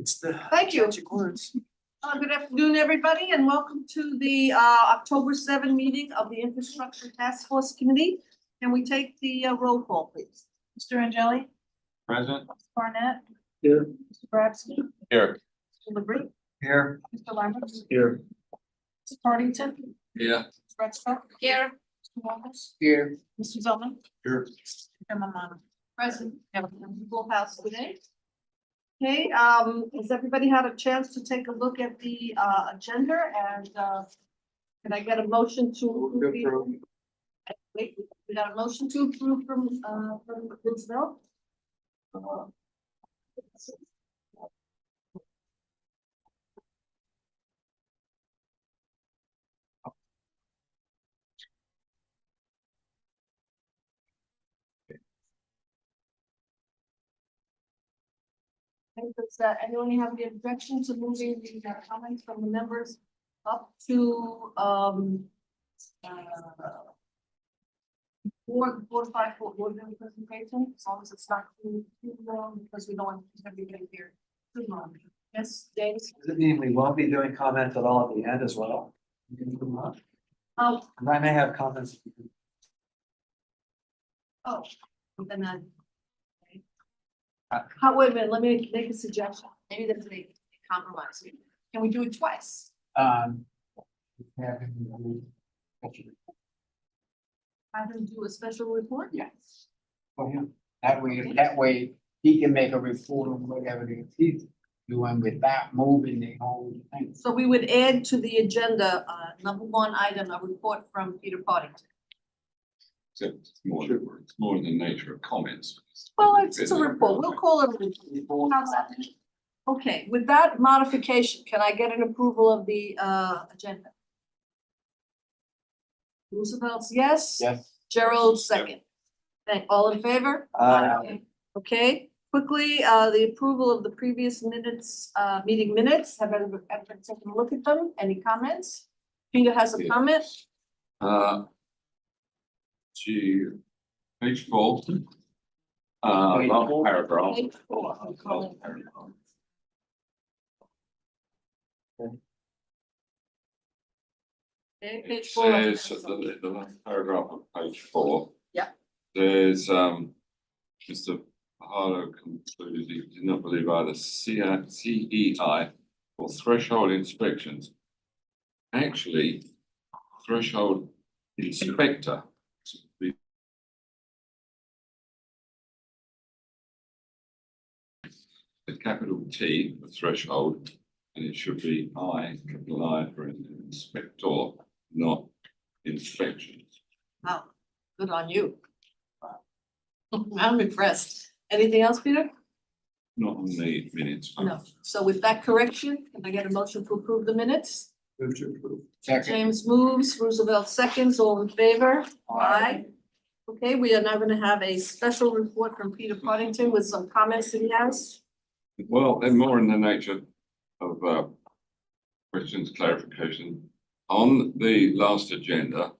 It's the. Thank you. magic words. Good afternoon, everybody, and welcome to the October 7 meeting of the Infrastructure Task Force Committee. Can we take the roll call, please? Mr. Angeli, Present. Mr. Barnett, Here. Mr. Brabski, Here. Mr. LeBrie, Here. Mr. Lambert, Here. Mr. Partington, Yeah. Ms. Frenchco. Here. Mr. Wallace, Here. Mr. Zelman, Here. and Mamama. Present. We have a full house today. Okay, has everybody had a chance to take a look at the agenda and can I get a motion to approve the- Wait, we got a motion to approve from Roosevelt? Does anyone have any objection to moving the comments from the members up to four to five board member presentation, as long as it's not too long, because we don't want everybody here too long. Yes, James? Does it mean we won't be doing comments at all at the end as well? Oh, And I may have comments. oh, then wait a minute, let me make a suggestion. Maybe there's a compromise. Can we do it twice? Yeah. Have him do a special report? Yes. For him, that way he can make a report on whatever it is he's doing without moving the whole thing. So we would add to the agenda, number one item, a report from Peter Partington. Except it's more in the nature of comments. Well, it's a report. We'll call it a report. How's that? Okay, with that modification, can I get an approval of the agenda? Roosevelt's yes? Yes, Gerald second. All in favor? Okay, quickly, the approval of the previous minutes, meeting minutes. Have everyone taken a look at them? Any comments? Peter has a Yeah. comment? Page 4. Last paragraph. Page 4. Last paragraph. Okay, It page 4. says, the last paragraph of page 4. Yeah. There's, Mr. Harlow concluded he did not believe either CEI or threshold inspections. Actually, threshold inspector. The capital T, the threshold, and it should be I, capital I for an inspector, not inspections. Wow, good on you. I'm impressed. Anything else, Peter? Not on the minutes. No. So with that correction, can I get a motion to approve the minutes? Move to approve. second, James moves, Roosevelt seconds, all in favor? Aye. Okay, we are now gonna have a special report from Peter Partington with some comments that he has. Well, they're more in the nature of questions, clarification. On the last agenda,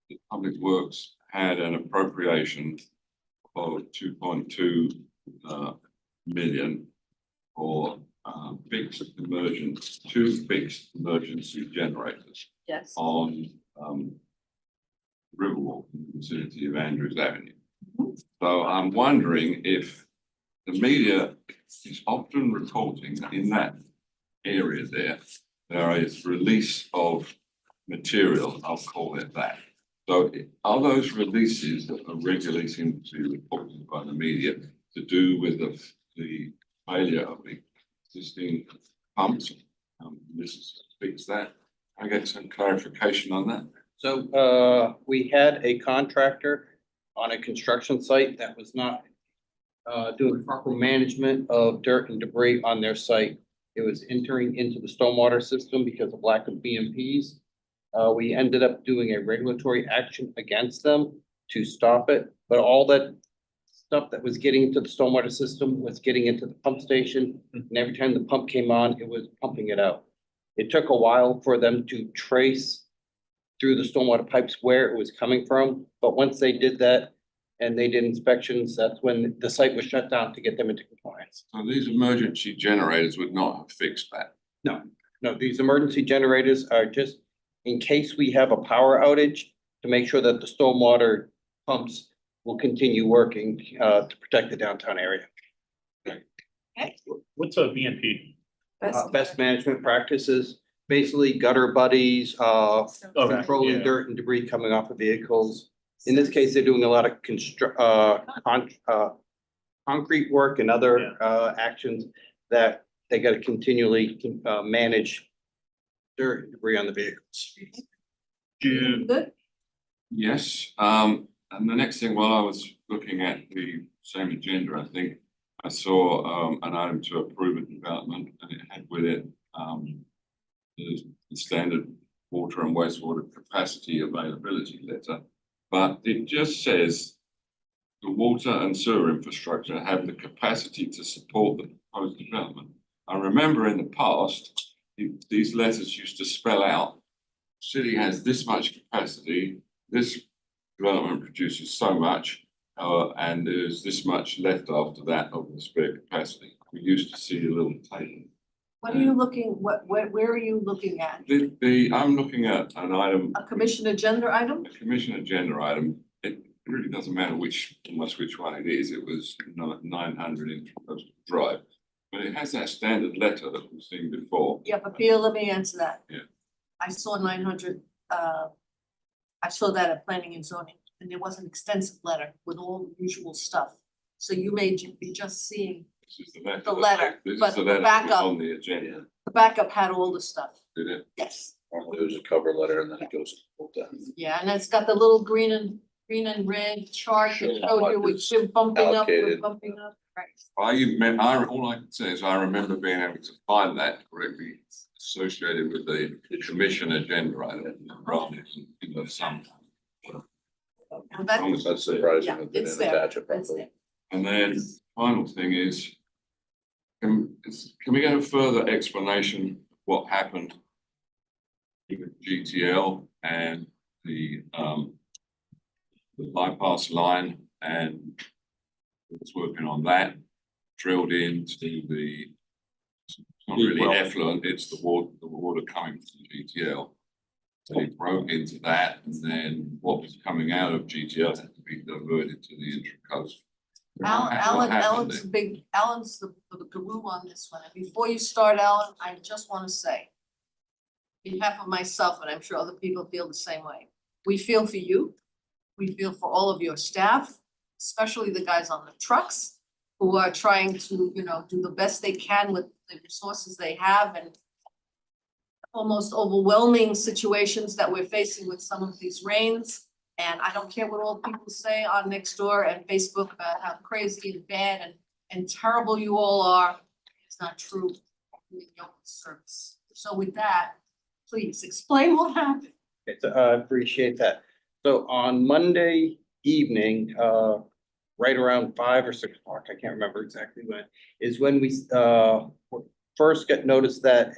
the Public Works had an appropriation of 2.2 million for two fixed emergency generators Yes. on Riverwalk in the vicinity of Andrews Avenue. Mhm. So I'm wondering if the media is often reporting that in that area there is release of material, I'll call it that. So are those releases that are regularly seem to be reported by the media to do with the failure of the existing pumps? This is fix that. I get some clarification on that. So, we had a contractor on a construction site that was not doing proper management of dirt and debris on their site. It was entering into the stormwater system because of lack of BMPs. We ended up doing a regulatory action against them to stop it, but all that stuff that was getting into the stormwater system was getting into the pump station, and every time the pump came on, it was pumping it out. It took a while for them to trace through the stormwater pipes where it was coming from, but once they did that, and they did inspections. That's when the site was shut down to get them into compliance. So these emergency generators would not have fixed that. No, these emergency generators are just in case we have a power outage to make sure that the stormwater pumps will continue working to protect the downtown area. What's a VNP? Best management practices, basically gutter buddies, controlling yeah. dirt and debris coming off of vehicles. In this case, they're doing a lot of concrete work and other actions that they gotta continually manage dirt and debris on the vehicles. Good. Yes, and the next thing, while I was looking at the same agenda, I think I saw an item to approve a development, and it had with it the standard water and wastewater capacity availability letter. But it just says the water and sewer infrastructure have the capacity to support the proposed development. I remember in the past, these letters used to spell out, city has this much capacity, this development produces so much, and there's this much left after that of the spare capacity. We used to see a little table. What are you looking, where are you looking at? I'm looking at an item, A commission agenda item? a commission agenda item. It really doesn't matter which one it is. It was 900 in Coastal Drive. But it has that standard letter that we've seen before. Yeah, but Peter, let me answer that. Yeah. I saw 900, I saw that at planning and zoning, and there was an extensive letter with all the usual stuff. So you may be just seeing, This is the letter. The letter, This but is the the letter that was backup- on the agenda, the backup had all the stuff. did it? Yes. Normally there's a cover letter and then it goes to full depth. Yeah, and it's got the little green and red chart that Showing how showed much you with is Jim bumping up, allocated. bumping up, right? All I can say is I remember being able to find that correctly associated with the commission agenda item rather than, some. And that- That's surprising Yeah, that they it's didn't there, attach it it's properly. there. And then final thing is, can we get a further explanation of what happened with GTL and the bypass line, and was working on that, drilled into the, it's not really effluent, it's the water coming from GTL. So he broke into that, and then what was coming out of GTL had to be diverted to the intracoastal. Alan's the guru on this one, and before you start, Alan, I just wanna say. On behalf of myself, and I'm sure other people feel the same way, we feel for you. We feel for all of your staff, especially the guys on the trucks. Who are trying to, do the best they can with the resources they have and. Almost overwhelming situations that we're facing with some of these rains. And I don't care what all people say on Nextdoor and Facebook about how crazy and bad and terrible you all are. It's not true. You're in service. So with that, please explain what happened. I appreciate that. So on Monday evening, right around 5 or 6 o'clock, I can't remember exactly when, is when we first got noticed that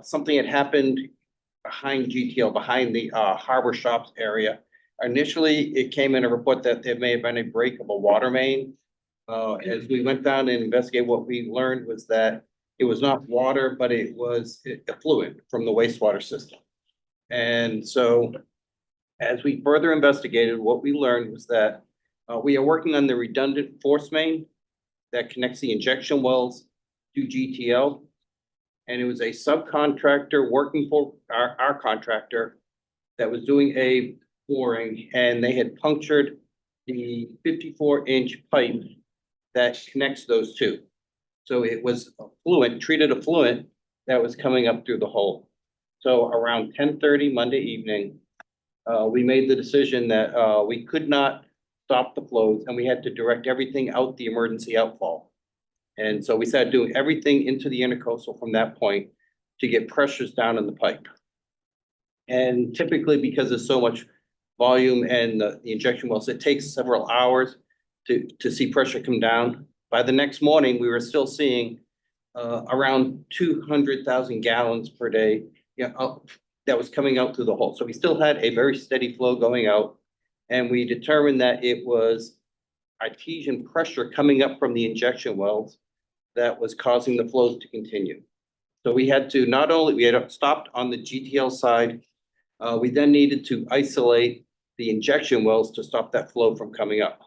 something had happened behind GTL, behind the Harbor Shops area. Initially, it came in a report that there may have been a break of a water main. As we went down and investigated, what we learned was that it was not water, but it was effluent from the wastewater system. And so as we further investigated, what we learned was that we are working on the redundant force main that connects the injection wells to GTL. And it was a subcontractor working for our contractor that was doing a boring, and they had punctured the 54-inch pipe that connects those two. So it was treated effluent that was coming up through the hole. So around 10:30 Monday evening, we made the decision that we could not stop the flows and we had to direct everything out the emergency outfall. And so we started doing everything into the intercoastal from that point to get pressures down in the pipe. And typically, because there's so much volume and the injection wells, it takes several hours to see pressure come down. By the next morning, we were still seeing around 200,000 gallons per day that was coming out through the hole. So we still had a very steady flow going out. And we determined that it was artesian pressure coming up from the injection wells that was causing the flows to continue. So we had to, not only, we had stopped on the GTL side, we then needed to isolate the injection wells to stop that flow from coming up.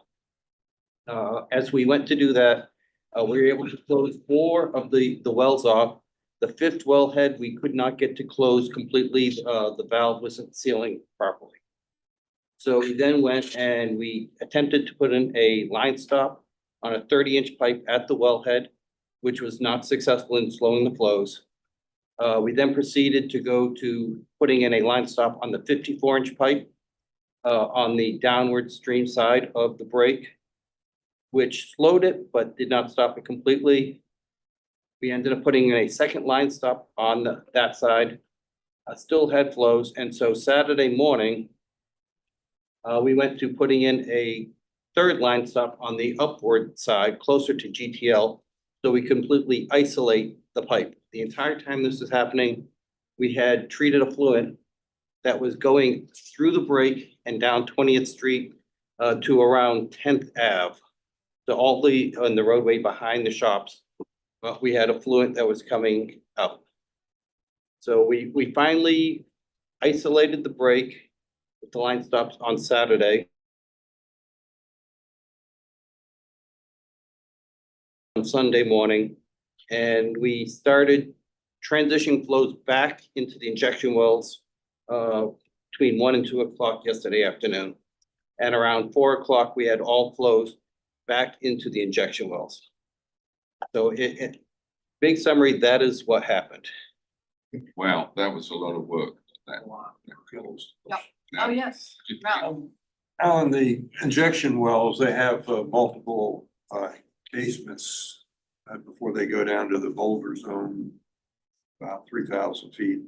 As we went to do that, we were able to close 4 of the wells off. The 5th wellhead, we could not get to close completely. The valve wasn't sealing properly. So we then went and we attempted to put in a line stop on a 30-inch pipe at the wellhead, which was not successful in slowing the flows. We then proceeded to go to putting in a line stop on the 54-inch pipe on the downward stream side of the break, which slowed it but did not stop it completely. We ended up putting in a second line stop on that side, still had flows. And so Saturday morning, we went to putting in a third line stop on the upward side, closer to GTL, so we completely isolate the pipe. The entire time this was happening, we had treated effluent that was going through the break and down 20th Street to around 10th Ave. So all on the roadway behind the shops, we had effluent that was coming up. So we finally isolated the break with the line stops on Saturday. On Sunday morning, and we started transitioning flows back into the injection wells between 1 and 2 o'clock yesterday afternoon. And around 4 o'clock, we had all flows back into the injection wells. So big summary, that is what happened. Wow, that was a lot of work. That closed. Yep. Now, Oh, yes. Now, Alan, the injection wells, they have multiple casements before they go down to the boulder zone, about 3,000 feet.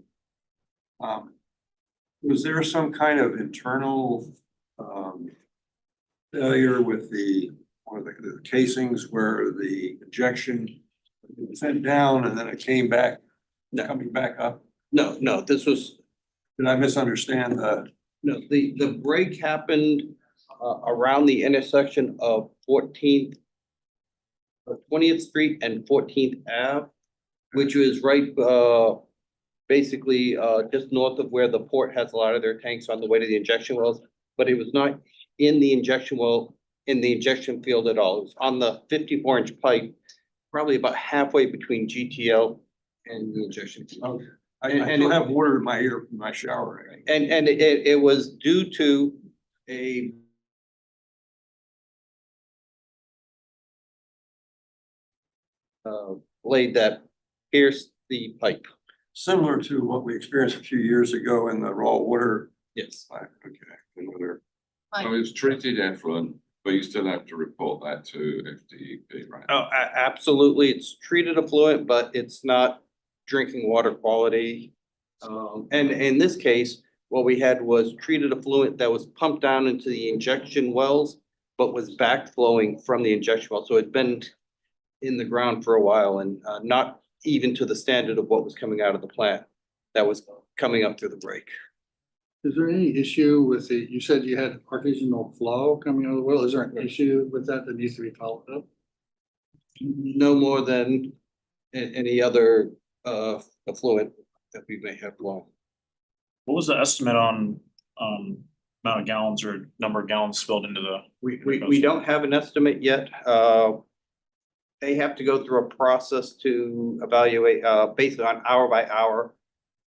Was there some kind of internal failure with the casings where the injection sent down and then it came back, coming back up? No, this was, Did I misunderstand no, the break happened around the intersection of 20th Street and 14th Ave, which was right, basically, just north of where the port has a lot of their tanks on the way to the injection wells, but it was not in the injection well, in the injection field at all. It was on the 54-inch pipe, probably about halfway between GTL and the injection field. I And still it- have water in my ear from my shower. And it was due to a blade that pierced the pipe. Similar to what we experienced a few years ago in the raw water. Yes. Okay, another. So it's treated effluent, but you still have to report that to FDEP, right? Oh, absolutely. It's treated effluent, but it's not drinking water quality. And in this case, what we had was treated effluent that was pumped down into the injection wells, but was backflowing from the injection well. So it'd been in the ground for a while and not even to the standard of what was coming out of the plant that was coming up through the break. Is there any issue with you said you had artisanal flow coming out of the well? Is there an issue with that needs to be followed up? No more than any other effluent that we may have flowing. What was the estimate on amount of gallons or number of gallons spilled into the? We don't have an estimate yet. They have to go through a process to evaluate, based on hour by hour,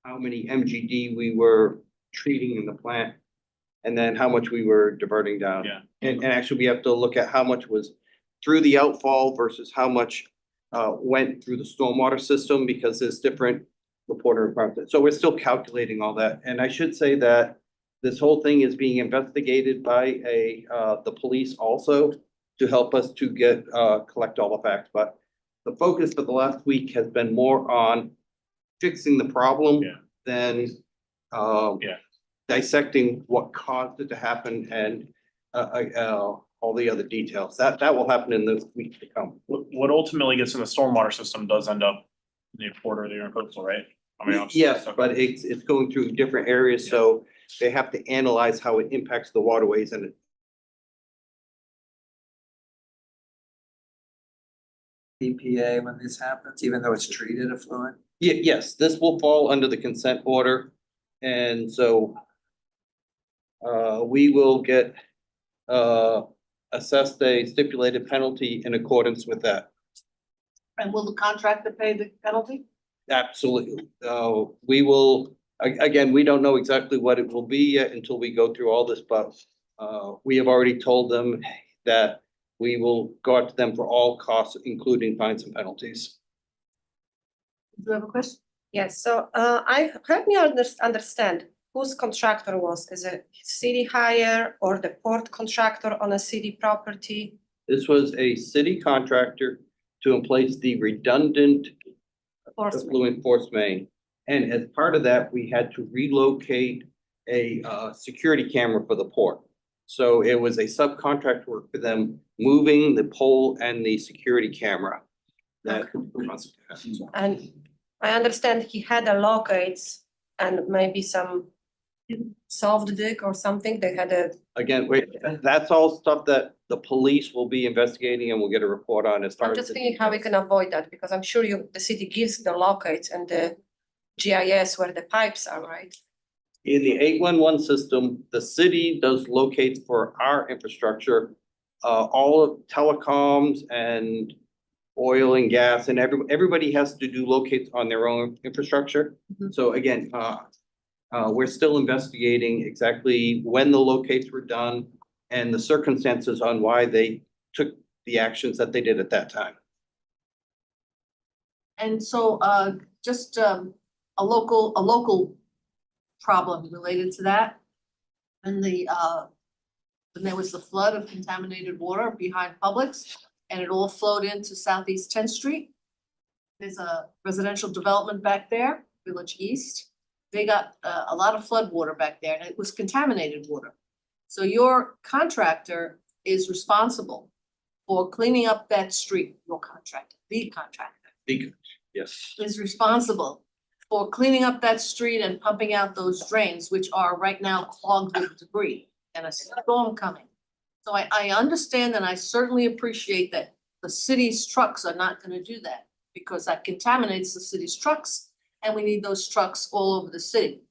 how many MGD we were treating in the plant, and then how much we were diverting down. Yeah. And actually, we have to look at how much was through the outfall versus how much went through the stormwater system, because there's different reporting requirements. So we're still calculating all that. And I should say that this whole thing is being investigated by the police also, to help us to get collect all the facts. But the focus for the last week has been more on fixing the problem than dissecting what caused it to happen and all the other details. That will happen in the week to come. What ultimately gets in the stormwater system does end up in the report or the coastal, right? I mean, Yes, but it's going through different areas, so they have to analyze how it impacts the waterways and EPA when this happens, even though it's treated effluent? yes, this will fall under the consent order. And so we will get assessed a stipulated penalty in accordance with that. And will the contractor pay the penalty? Absolutely. We will, again, we don't know exactly what it will be yet until we go through all this, but we have already told them that we will go out to them for all costs, including fines and penalties. Do you have a question? Yes, so help me understand whose contractor was, is it city hire or the port contractor on a city property? This was a city contractor to emplace the redundant effluent force main. And as part of that, we had to relocate a security camera for the port. So it was a subcontract work for them, moving the pole and the security camera. That. And I understand he had a locates and maybe some soft dig or something, they had a, Again, wait, that's all stuff that the police will be investigating and we'll get a report on as far I'm as. just the thinking how we details. can avoid that, because I'm sure the city gives the locates and the GIS where the pipes are, right? In the 811 system, the city does locate for our infrastructure, all of telecoms and oil and gas, and everybody has to do locates on their own infrastructure. Mhm. So again, we're still investigating exactly when the locates were done and the circumstances on why they took the actions that they did at that time. And so, just, a local problem related to that. And when there was the flood of contaminated water behind Publix, and it all flowed into Southeast 10th Street. There's a residential development back there, Village East. They got a lot of flood water back there, and it was contaminated water. So your contractor is responsible for cleaning up that street, your contractor, the contractor Yes. is responsible for cleaning up that street and pumping out those drains, which are right now clogged with debris and a storm coming. So I understand and I certainly appreciate that the city's trucks are not gonna do that, because that contaminates the city's trucks, and we need those trucks all over the city.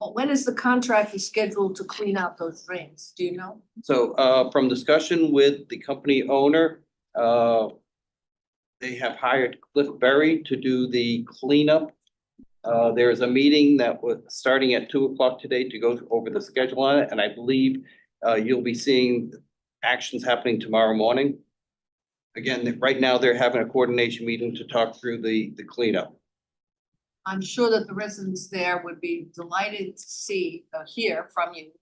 But when is the contractor scheduled to clean out those drains? Do you know? So from discussion with the company owner, they have hired Cliff Berry to do the cleanup. There is a meeting that was starting at 2:00 today to go over the schedule on it, and I believe you'll be seeing actions happening tomorrow morning. Again, right now, they're having a coordination meeting to talk through the cleanup. I'm sure that the residents there would be delighted to see, hear from you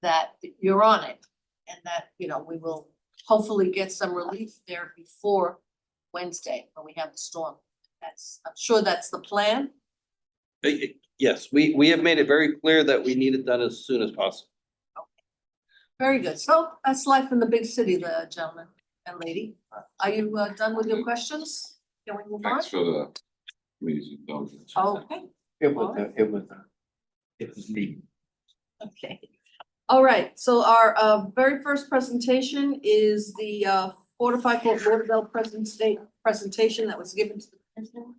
that you're on it. And that, we will hopefully get some relief there before Wednesday when we have the storm. I'm sure that's the plan. Yes, we have made it very clear that we need it done as soon as possible. Very good. So that's life in the big city, the gentleman and lady. Are you done with your questions? Can we move on? Thanks for the community indulgence. Okay, It was neat. okay. All right, so our very first presentation is the Fortified Court Waterville presentation that was given to the commission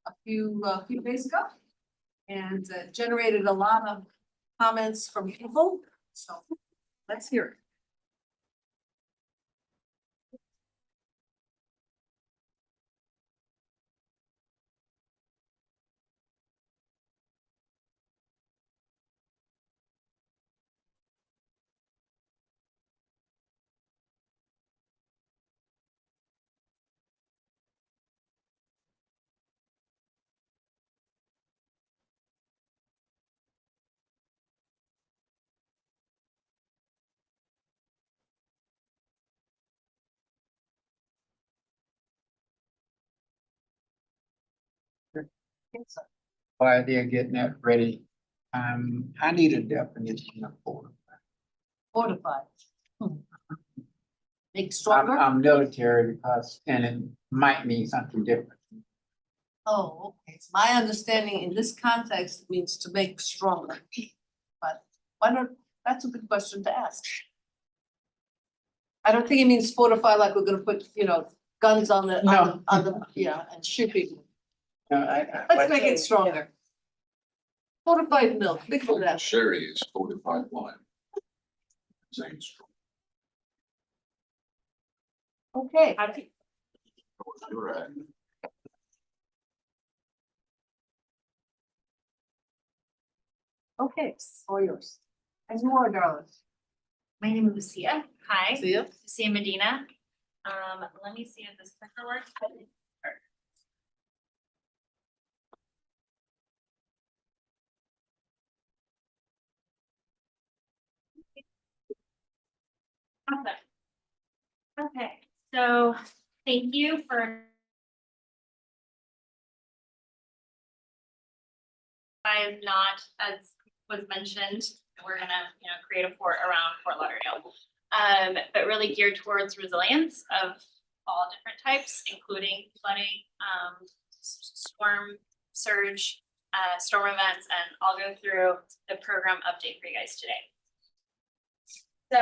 a few days ago. And generated a lot of comments from people, so let's hear it. While they're getting that ready, I need a definition of fortified. Fortified. Make stronger? I'm military because, and it might mean something different. Oh, okay. It's my understanding in this context, it means to make stronger. Why not, that's a good question to ask. I don't think it means fortify like we're gonna put, guns on the, yeah, and shoot people. Let's make it stronger. Fortified milk, big for that. Sherry is fortified wine. Same strong. Okay, You're right. okay, all yours. And you are, darling. My name is Lucia. Hi, See ya. Lucia Medina. Let me see if this clicker works. Awesome. Okay, so thank you for I am not, as was mentioned, we're gonna, create a fort around Fort Lauderdale. But really geared towards resilience of all different types, including flooding, storm surge, storm events, and I'll go through the program update for you guys today. So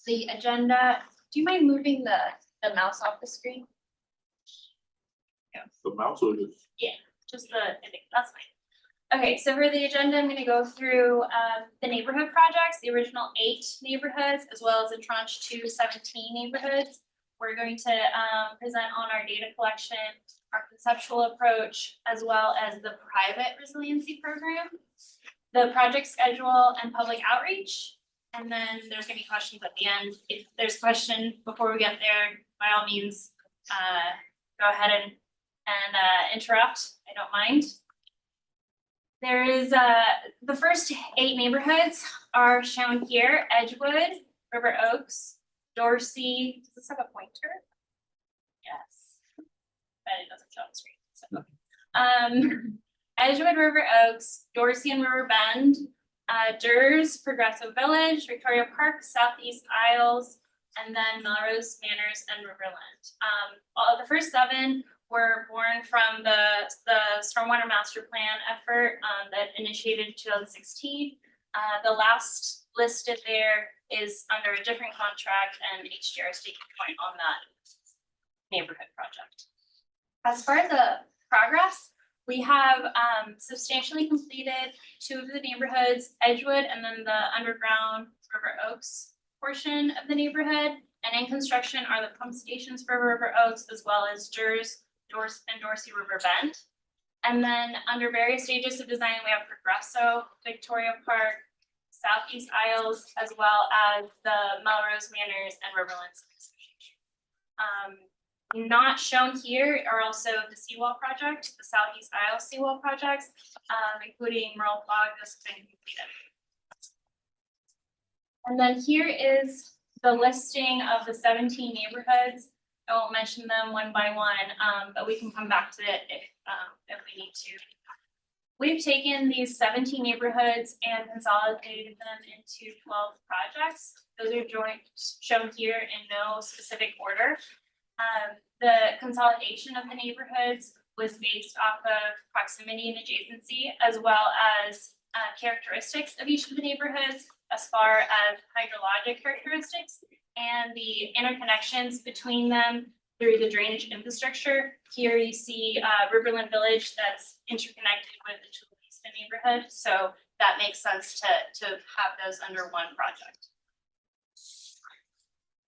the agenda, do you mind moving the mouse off the screen? The mouse will just. Just that's fine. Okay, so for the agenda, I'm gonna go through the neighborhood projects, the original 8 neighborhoods, as well as the tranche 2 17 neighborhoods. We're going to present on our data collection, our conceptual approach, as well as the private resiliency program, the project schedule and public outreach. And then there's gonna be questions at the end. If there's a question before we get there, by all means, go ahead and interrupt. I don't mind. There is the first 8 neighborhoods are shown here: Edgewood, River Oaks, Dorsey. Does this have a pointer? Yes, but it doesn't show on the screen. So. Edgewood, River Oaks, Dorsey and River Bend, Durs, Progressive Village, Victoria Park, Southeast Isles, and then Melrose Manors and Riverland. All of the first 7 were born from the Stormwater Master Plan effort that initiated in 2016. The last listed there is under a different contract, and HDR is taking point on that neighborhood project. As far as the progress, we have substantially completed 2 of the neighborhoods, Edgewood and then the underground River Oaks portion of the neighborhood. And in construction are the pump stations for River Oaks, as well as Durs, and Dorsey River Bend. And then under various stages of design, we have Progresso, Victoria Park, Southeast Isles, as well as the Melrose Manors and Riverland. Not shown here are also the seawall project, the Southeast Isles seawall projects, including Merle Fog that's been completed. And then here is the listing of the 17 neighborhoods. I won't mention them one by one, but we can come back to it if we need to. We've taken these 17 neighborhoods and consolidated them into 12 projects. Those are shown here in no specific order. The consolidation of the neighborhoods was based off of proximity and adjacency, as well as characteristics of each of the neighborhoods, as far as hydrologic characteristics and the interconnections between them through the drainage infrastructure. Here you see Riverland Village that's interconnected with the Chula neighborhood, so that makes sense to have those under one project.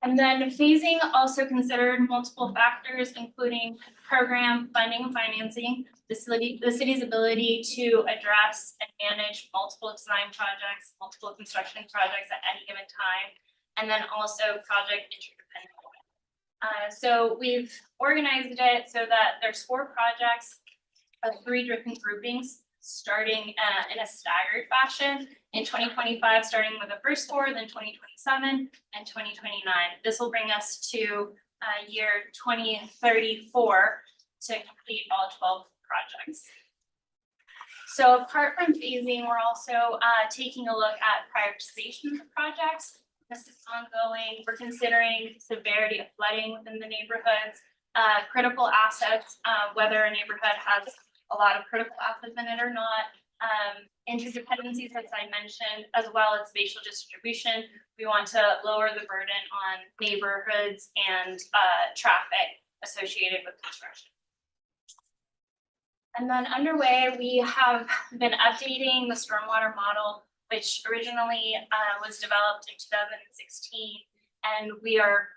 And then phasing also considered multiple factors, including program funding and financing, the city's ability to address and manage multiple design projects, multiple construction projects at any given time, and then also project interdependence. So we've organized it so that there's 4 projects of 3 different groupings, starting in a staggered fashion in 2025, starting with the first 4, then 2027 and 2029. This will bring us to year 2034 to complete all 12 projects. So apart from phasing, we're also taking a look at prioritization of projects. This is ongoing. We're considering severity of flooding within the neighborhoods, critical assets, whether a neighborhood has a lot of critical assets in it or not, interdependencies, as I mentioned, as well as spatial distribution. We want to lower the burden on neighborhoods and traffic associated with construction. And then underway, we have been updating the stormwater model, which originally was developed in 2016. And we are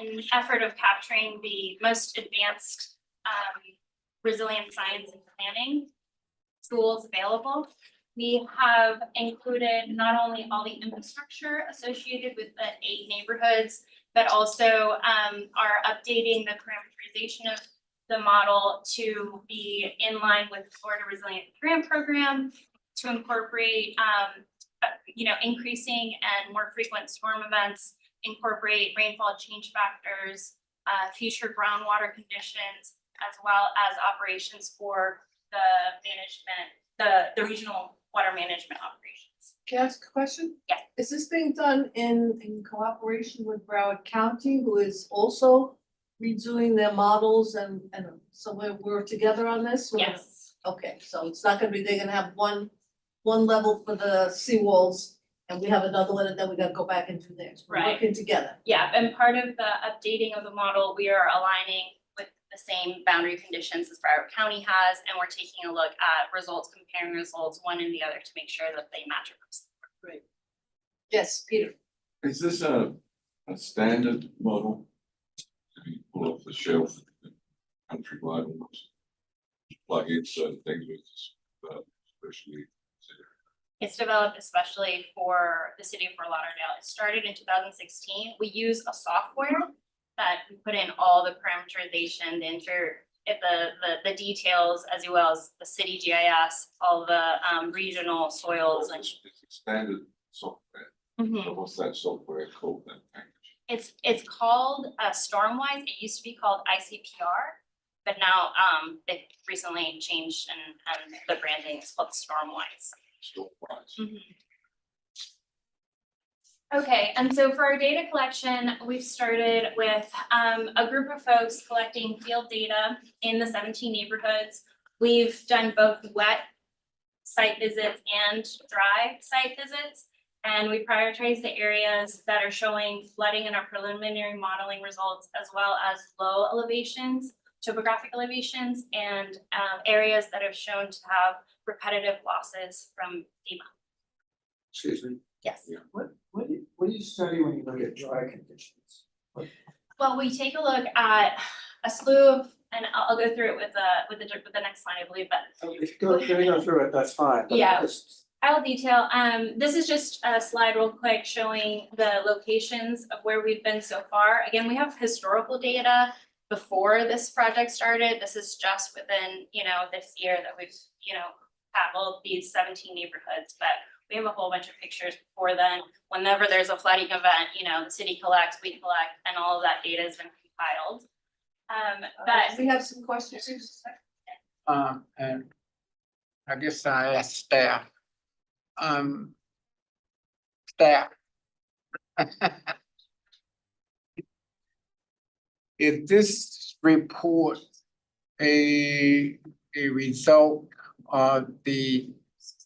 in effort of capturing the most advanced resilient science and planning tools available. We have included not only all the infrastructure associated with the 8 neighborhoods, but also are updating the parameterization of the model to be in line with the Florida Resilient Grant Program to incorporate, increasing and more frequent storm events, incorporate rainfall change factors, future groundwater conditions, as well as operations for the management, the regional water management operations. Can I ask a question? Yeah. Is this being done in cooperation with Broward County, who is also redoing their models and so we're together on this? Or- Yes. Okay, so it's not gonna be, they're gonna have one level for the seawalls and we have another one and then we gotta go back and do theirs. We're Right. working together. Yeah, and part of the updating of the model, we are aligning with the same boundary conditions as Broward County has, and we're taking a look at results, comparing results one and the other to make sure that they match across. Great. Yes, Peter. Is this a standard model? To be pull off the shelf, countrywide almost? Plug in certain things with, especially. It's developed especially for the city of Fort Lauderdale. It started in 2016. We use a software that we put in all the parameterization, the details, as well as the city GIS, all the regional soils and. It's a standard software. Mhm. So what's that software called then? It's called Stormwise. It used to be called ICPR, but now they've recently changed and the branding is called Stormwise. Stormwise. Okay, and so for our data collection, we've started with a group of folks collecting field data in the 17 neighborhoods. We've done both wet site visits and dry site visits. And we prioritize the areas that are showing flooding in our preliminary modeling results, as well as low elevations, topographic elevations, and areas that have shown to have repetitive losses from FEMA. Excuse me. Yes. What do you study when you look at dry conditions? Well, we take a look at a slew of, and I'll go through it with the next slide, I believe, but. If you're gonna go through it, that's fine. but Yeah. just- I'll detail, this is just a slide real quick showing the locations of where we've been so far. Again, we have historical data before this project started. This is just within, this year that we've, tackled these 17 neighborhoods, but we have a whole bunch of pictures before then. Whenever there's a flooding event, the city collects, we collect, and all of that data has been compiled. But We have some questions. And I guess I asked staff. Staff. Is this report a result of the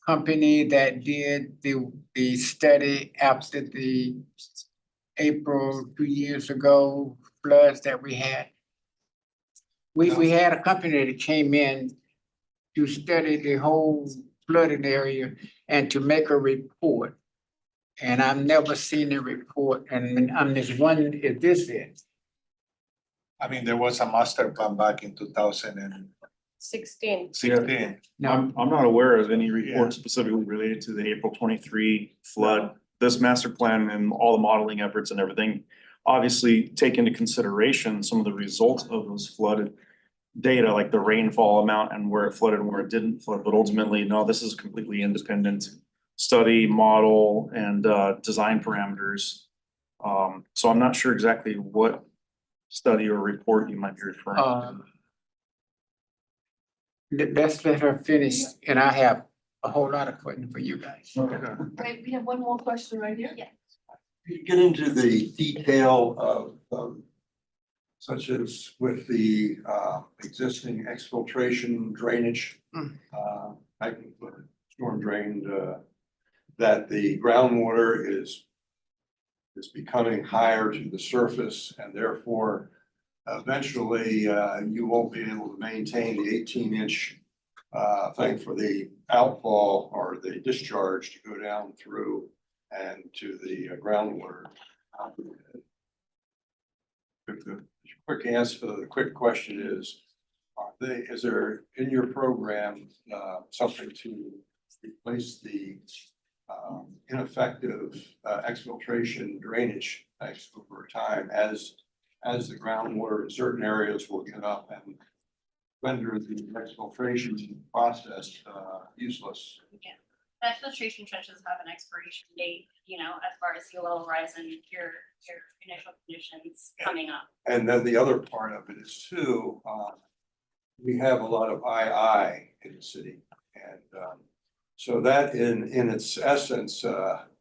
company that did the study after the April 2 years ago floods that we had? We had a company that came in to study the whole flooded area and to make a report. And I've never seen a report, and I'm just wondering if this is. I mean, there was a master plan back in 2016. 16. No, I'm not aware of any Yeah. report specifically related to the April 23 flood. This master plan and all the modeling efforts and everything obviously take into consideration some of the results of those flooded data, like the rainfall amount and where it flooded and where it didn't flood. But ultimately, no, this is completely independent study, model, and design parameters. So I'm not sure exactly what study or report you might be referring to. let's let her finish, and I have a whole lot of questions for you guys. Right, we have one more question right here. Yeah. You get into the detail of such as with the existing exfiltration drainage. Mm. Type of storm drained, that the groundwater is becoming higher to the surface, and therefore eventually you won't be able to maintain the 18-inch thing for the outfall or the discharge to go down through and to the groundwater. The quick answer, the quick question is, is there in your program something to replace the ineffective exfiltration drainage tanks over time as the groundwater in certain areas will get up and render the exfiltration process useless? The exfiltration trenches have an expiration date, you know, as far as sea level rise and your initial conditions coming up. And then the other part of it is too, we have a lot of II in the city. And so that in its essence,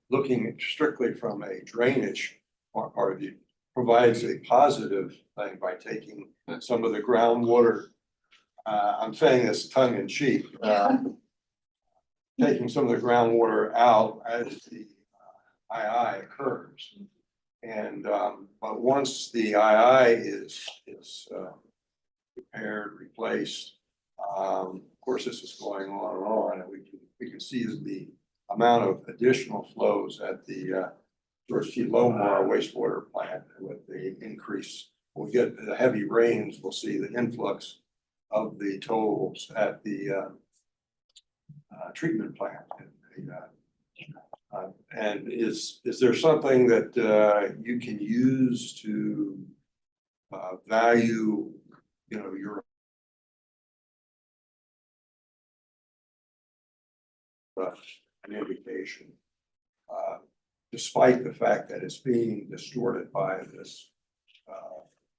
looking strictly from a drainage part of view, provides a positive thing by taking some of the groundwater. I'm saying this tongue in cheek. Taking some of the groundwater out as the II occurs. And but once the II is repaired, replaced, of course, this is going on, and we can see the amount of additional flows at the George T. Lomar wastewater plant with the increase. We'll get the heavy rains, we'll see the influx of the totals at the treatment plant. And is there something that you can use to value, you know, your an indication, despite the fact that it's being distorted by this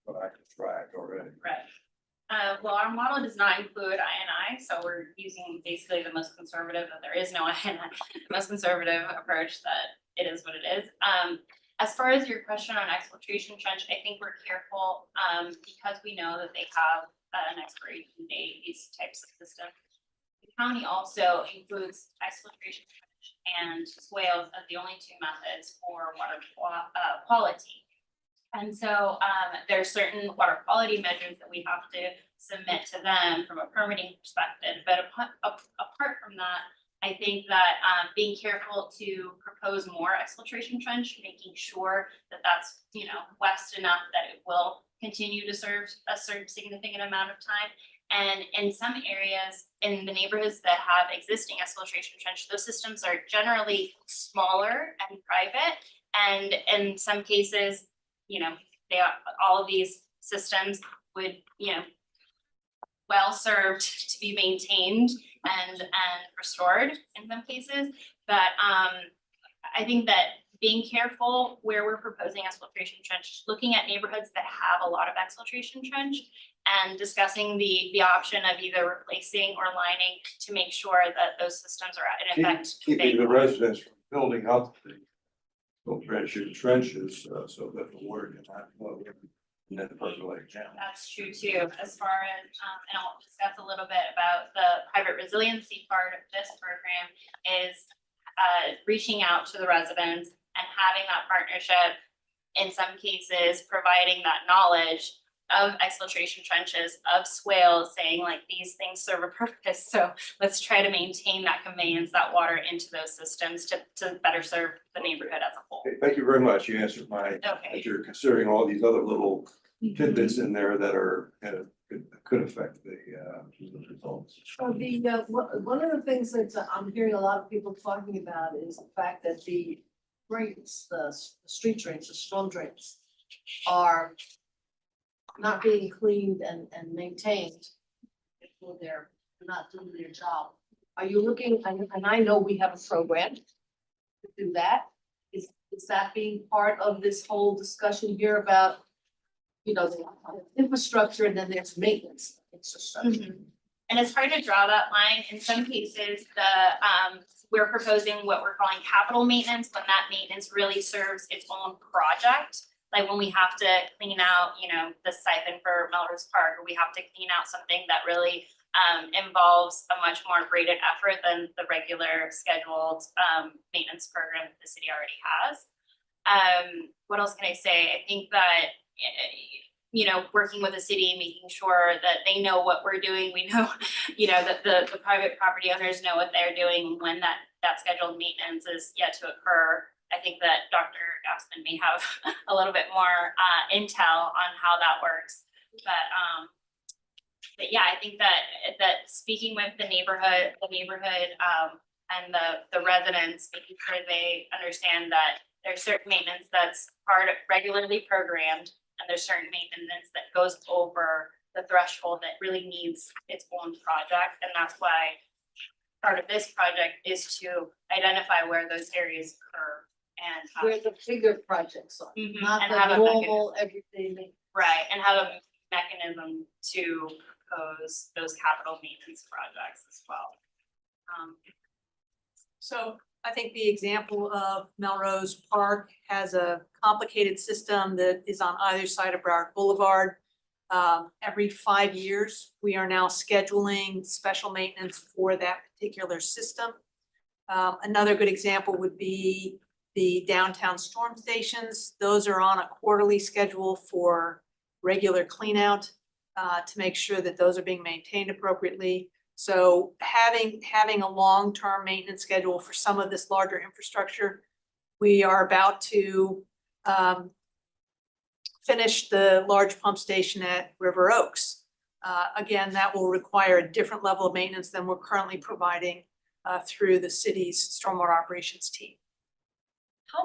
what I described already? Right. Well, our model does not include INI, so we're using basically the most conservative, that there is no INI, the most conservative approach that it is what it is. As far as your question on exfiltration trench, I think we're careful because we know that they have an expiration date, these types of systems. The county also includes exfiltration trench and swales as the only two methods for water quality. And so there are certain water quality measures that we have to submit to them from a permitting perspective. But apart from that, I think that being careful to propose more exfiltration trench, making sure that that's, you know, west enough that it will continue to serve a certain significant amount of time. And in some areas in the neighborhoods that have existing exfiltration trench, those systems are generally smaller and private. And in some cases, you know, they are, all of these systems would, you know, well served to be maintained and restored in some cases. But I think that being careful where we're proposing exfiltration trench, looking at neighborhoods that have a lot of exfiltration trench and discussing the option of either replacing or lining to make sure that those systems are in effect. Keeping the residents from building up the filtration trenches so that the water can not flow and then percolate down. That's true too, as far as, and I'll discuss a little bit about the private resiliency part of this program is reaching out to the residents and having that partnership, in some cases, providing that knowledge of exfiltration trenches, of swales, saying like these things serve a purpose. So let's try to maintain that conveyance, that water into those systems to better serve the neighborhood as a whole. Okay, thank you very much. You answered my, Okay. as you're considering all these other little tidbits in there that are, could affect the results. So one of the things that I'm hearing a lot of people talking about is the fact that the drains, the street drains, the storm drains are not being cleaned and maintained. They're not doing their job. Are you looking, and I know we have a program to do that. Is that being part of this whole discussion here about, you know, the infrastructure and then there's maintenance infrastructure? And it's hard to draw that line. In some cases, we're proposing what we're calling capital maintenance, when that maintenance really serves its own project. Like when we have to clean out, you know, the siphon for Melrose Park, or we have to clean out something that really involves a much more graded effort than the regular scheduled maintenance program that the city already has. What else can I say? I think that working with the city, making sure that they know what we're doing. We know, that the private property owners know what they're doing when that scheduled maintenance is yet to occur. I think that Dr. Gassman may have a little bit more intel on how that works. But yeah, I think that speaking with the neighborhood and the residents, making sure they understand that there's certain maintenance that's regularly programmed, and there's certain maintenance that goes over the threshold that really needs its own project. And that's why part of this project is to identify where those areas occur and Where the bigger projects are, not and the have a normal everything. right, and have a mechanism to propose those capital maintenance projects as well. So I think the example of Melrose Park has a complicated system that is on either side of Broward Boulevard. Every 5 years, we are now scheduling special maintenance for that particular system. Another good example would be the downtown storm stations. Those are on a quarterly schedule for regular clean out to make sure that those are being maintained appropriately. So having a long-term maintenance schedule for some of this larger infrastructure, we are about to finish the large pump station at River Oaks. Again, that will require a different level of maintenance than we're currently providing through the city's stormwater operations team.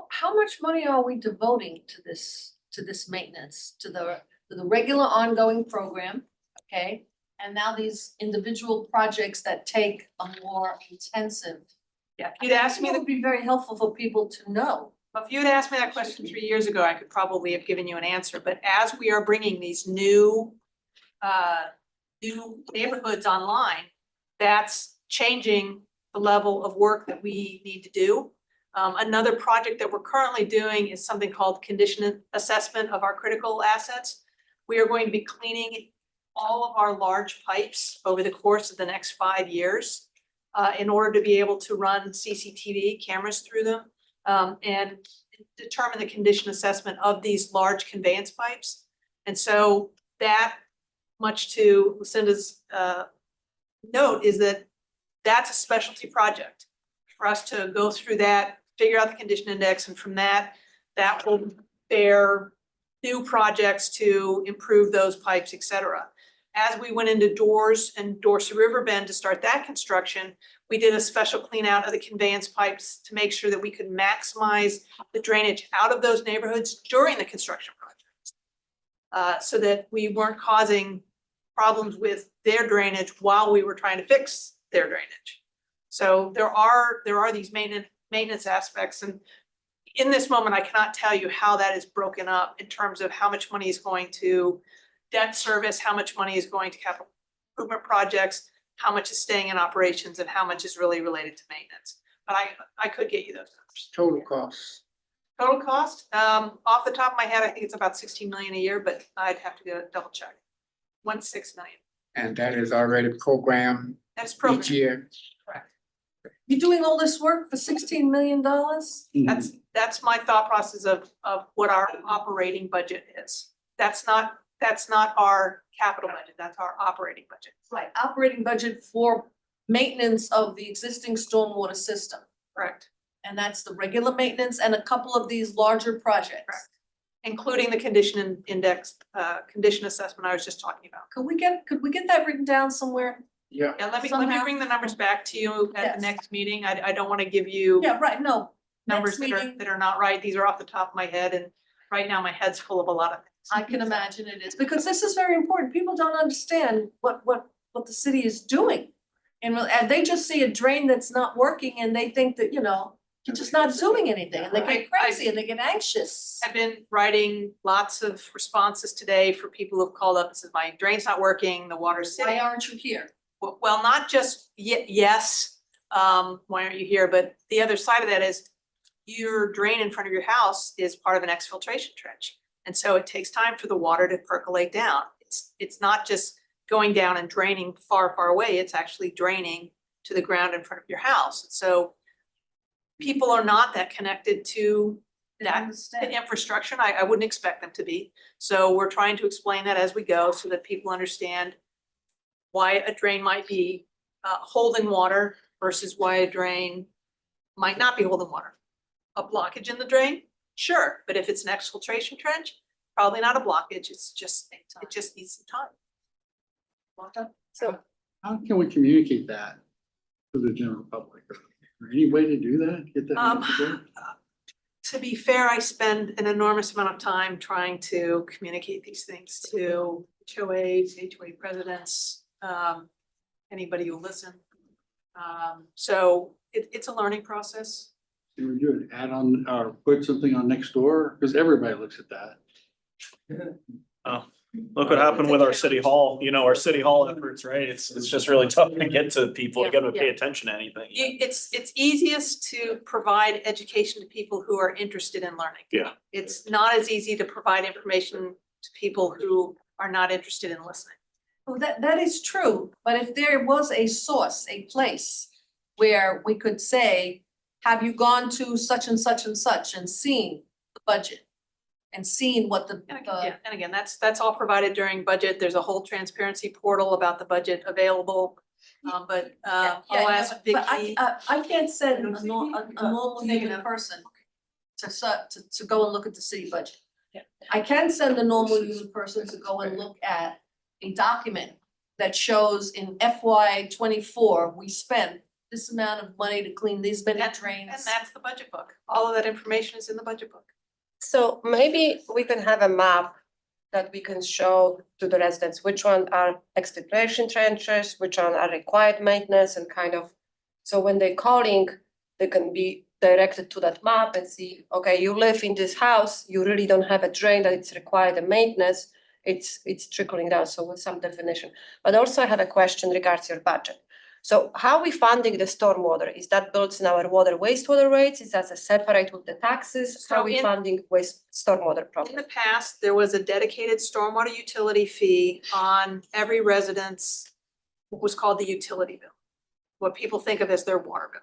How much money are we devoting to this maintenance, to the regular ongoing program, okay? And now these individual projects that take a more intensive. Yeah, if you'd asked me It would be very helpful for people to know. If you had asked me that question 3 years ago, I could probably have given you an answer, but as we are bringing these new neighborhoods online, that's changing the level of work that we need to do. Another project that we're currently doing is something called condition assessment of our critical assets. We are going to be cleaning all of our large pipes over the course of the next 5 years in order to be able to run CCTV cameras through them and determine the condition assessment of these large conveyance pipes. And so that, much to Lucinda's note, is that that's a specialty project for us to go through that, figure out the condition index, and from that will bear new projects to improve those pipes, et cetera. As we went into Doors and Dorsey River Bend to start that construction, we did a special clean out of the conveyance pipes to make sure that we could maximize the drainage out of those neighborhoods during the construction project. So that we weren't causing problems with their drainage while we were trying to fix their drainage. So there are these maintenance aspects, and in this moment, I cannot tell you how that is broken up in terms of how much money is going to debt service, how much money is going to capital improvement projects, how much is staying in operations, and how much is really related to maintenance. But I could get you those numbers. Total costs. Total cost, off the top of my head, I think it's about 16 million a year, but I'd have to go double check. 16 million. And that is already programmed That is each programmed, year. correct. You're doing all this work for $16 million? That's my thought process of what our operating budget is. That's not our capital budget, that's our operating budget. Right, operating budget for maintenance of the existing stormwater system. Correct. And that's the regular maintenance and a couple of these larger projects. Correct. Including the condition index, condition assessment I was just talking about. Could we get that written down somewhere? Yeah. Yeah, let me Somehow. bring the numbers back to you at Yes. the next meeting. I don't want to give you Yeah, right, no. numbers Next that are, meeting. that are not right. These are off the top of my head, and right now my head's full of a lot of things. I can imagine it is, because this is very important. People don't understand what the city is doing. And they just see a drain that's not working and they think that, you're just not doing anything, and they get crazy and they get anxious. I've been writing lots of responses today for people who've called up and said, my drain's not working, the water's sitting. Why aren't you here? Well, not just yes, why aren't you here? But the other side of that is your drain in front of your house is part of an exfiltration trench. And so it takes time for the water to percolate down. It's not just going down and draining far, far away. It's actually draining to the ground in front of your house. So people are not that connected to that infrastructure. And I wouldn't expect them to be. So we're trying to explain that as we go so that people understand why a drain might be holding water versus why a drain might not be holding water. A blockage in the drain? Sure, but if it's an exfiltration trench, probably not a blockage, it just needs some time. So How can we communicate that to the general public? Is there any way to do that? Get that? message out? To be fair, I spend an enormous amount of time trying to communicate these things to HOAs, HOA presidents, anybody who will listen. So it's a learning process. Can we do an add-on or put something on next door? Because everybody looks at that. Look what happened with our city hall, our city hall efforts, right? It's just really tough to get to people, to get them to pay attention to anything. It's easiest to provide education to people who are interested in learning. Yeah. It's not as easy to provide information to people who are not interested in listening. Well, that is true, but if there was a source, a place where we could say, have you gone to such and such and such and seen the budget? And seen what the, And again, that's all provided during budget. There's a whole transparency portal about the budget available. But I'll ask but Vicky. I can't send a normal human person to go and look at the city budget. Yeah. I can send a normal human person to go and look at a document that shows in FY 24, we spent this amount of money to clean these many drains. And that's the budget book. All of that information is in the budget book. So maybe we can have a map that we can show to the residents, which one are exfiltration trenches, which one are required maintenance and kind of, so when they're calling, they can be directed to that map and see, okay, you live in this house, you really don't have a drain that it's required a maintenance, it's trickling down, so with some definition. But also I have a question regards your budget. So how are we funding the stormwater? Is that built in our water wastewater rates? Is that a separate with the taxes? How are we funding stormwater In program? the past, there was a dedicated stormwater utility fee on every residence, what was called the utility bill. What people think of as their water bill.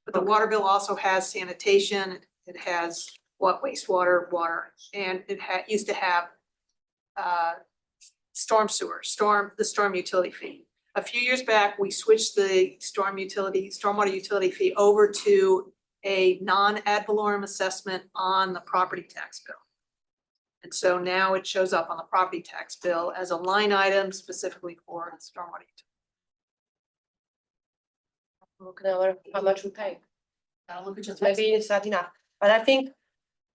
But the water bill also has sanitation, it has wastewater, water, and it used to have storm sewer, the storm utility fee. A few years back, we switched the stormwater utility fee over to a non-ad valorem assessment on the property tax bill. And so now it shows up on the property tax bill as a line item specifically for stormwater. Look now how much we pay. Look at your Maybe it's not enough, but I think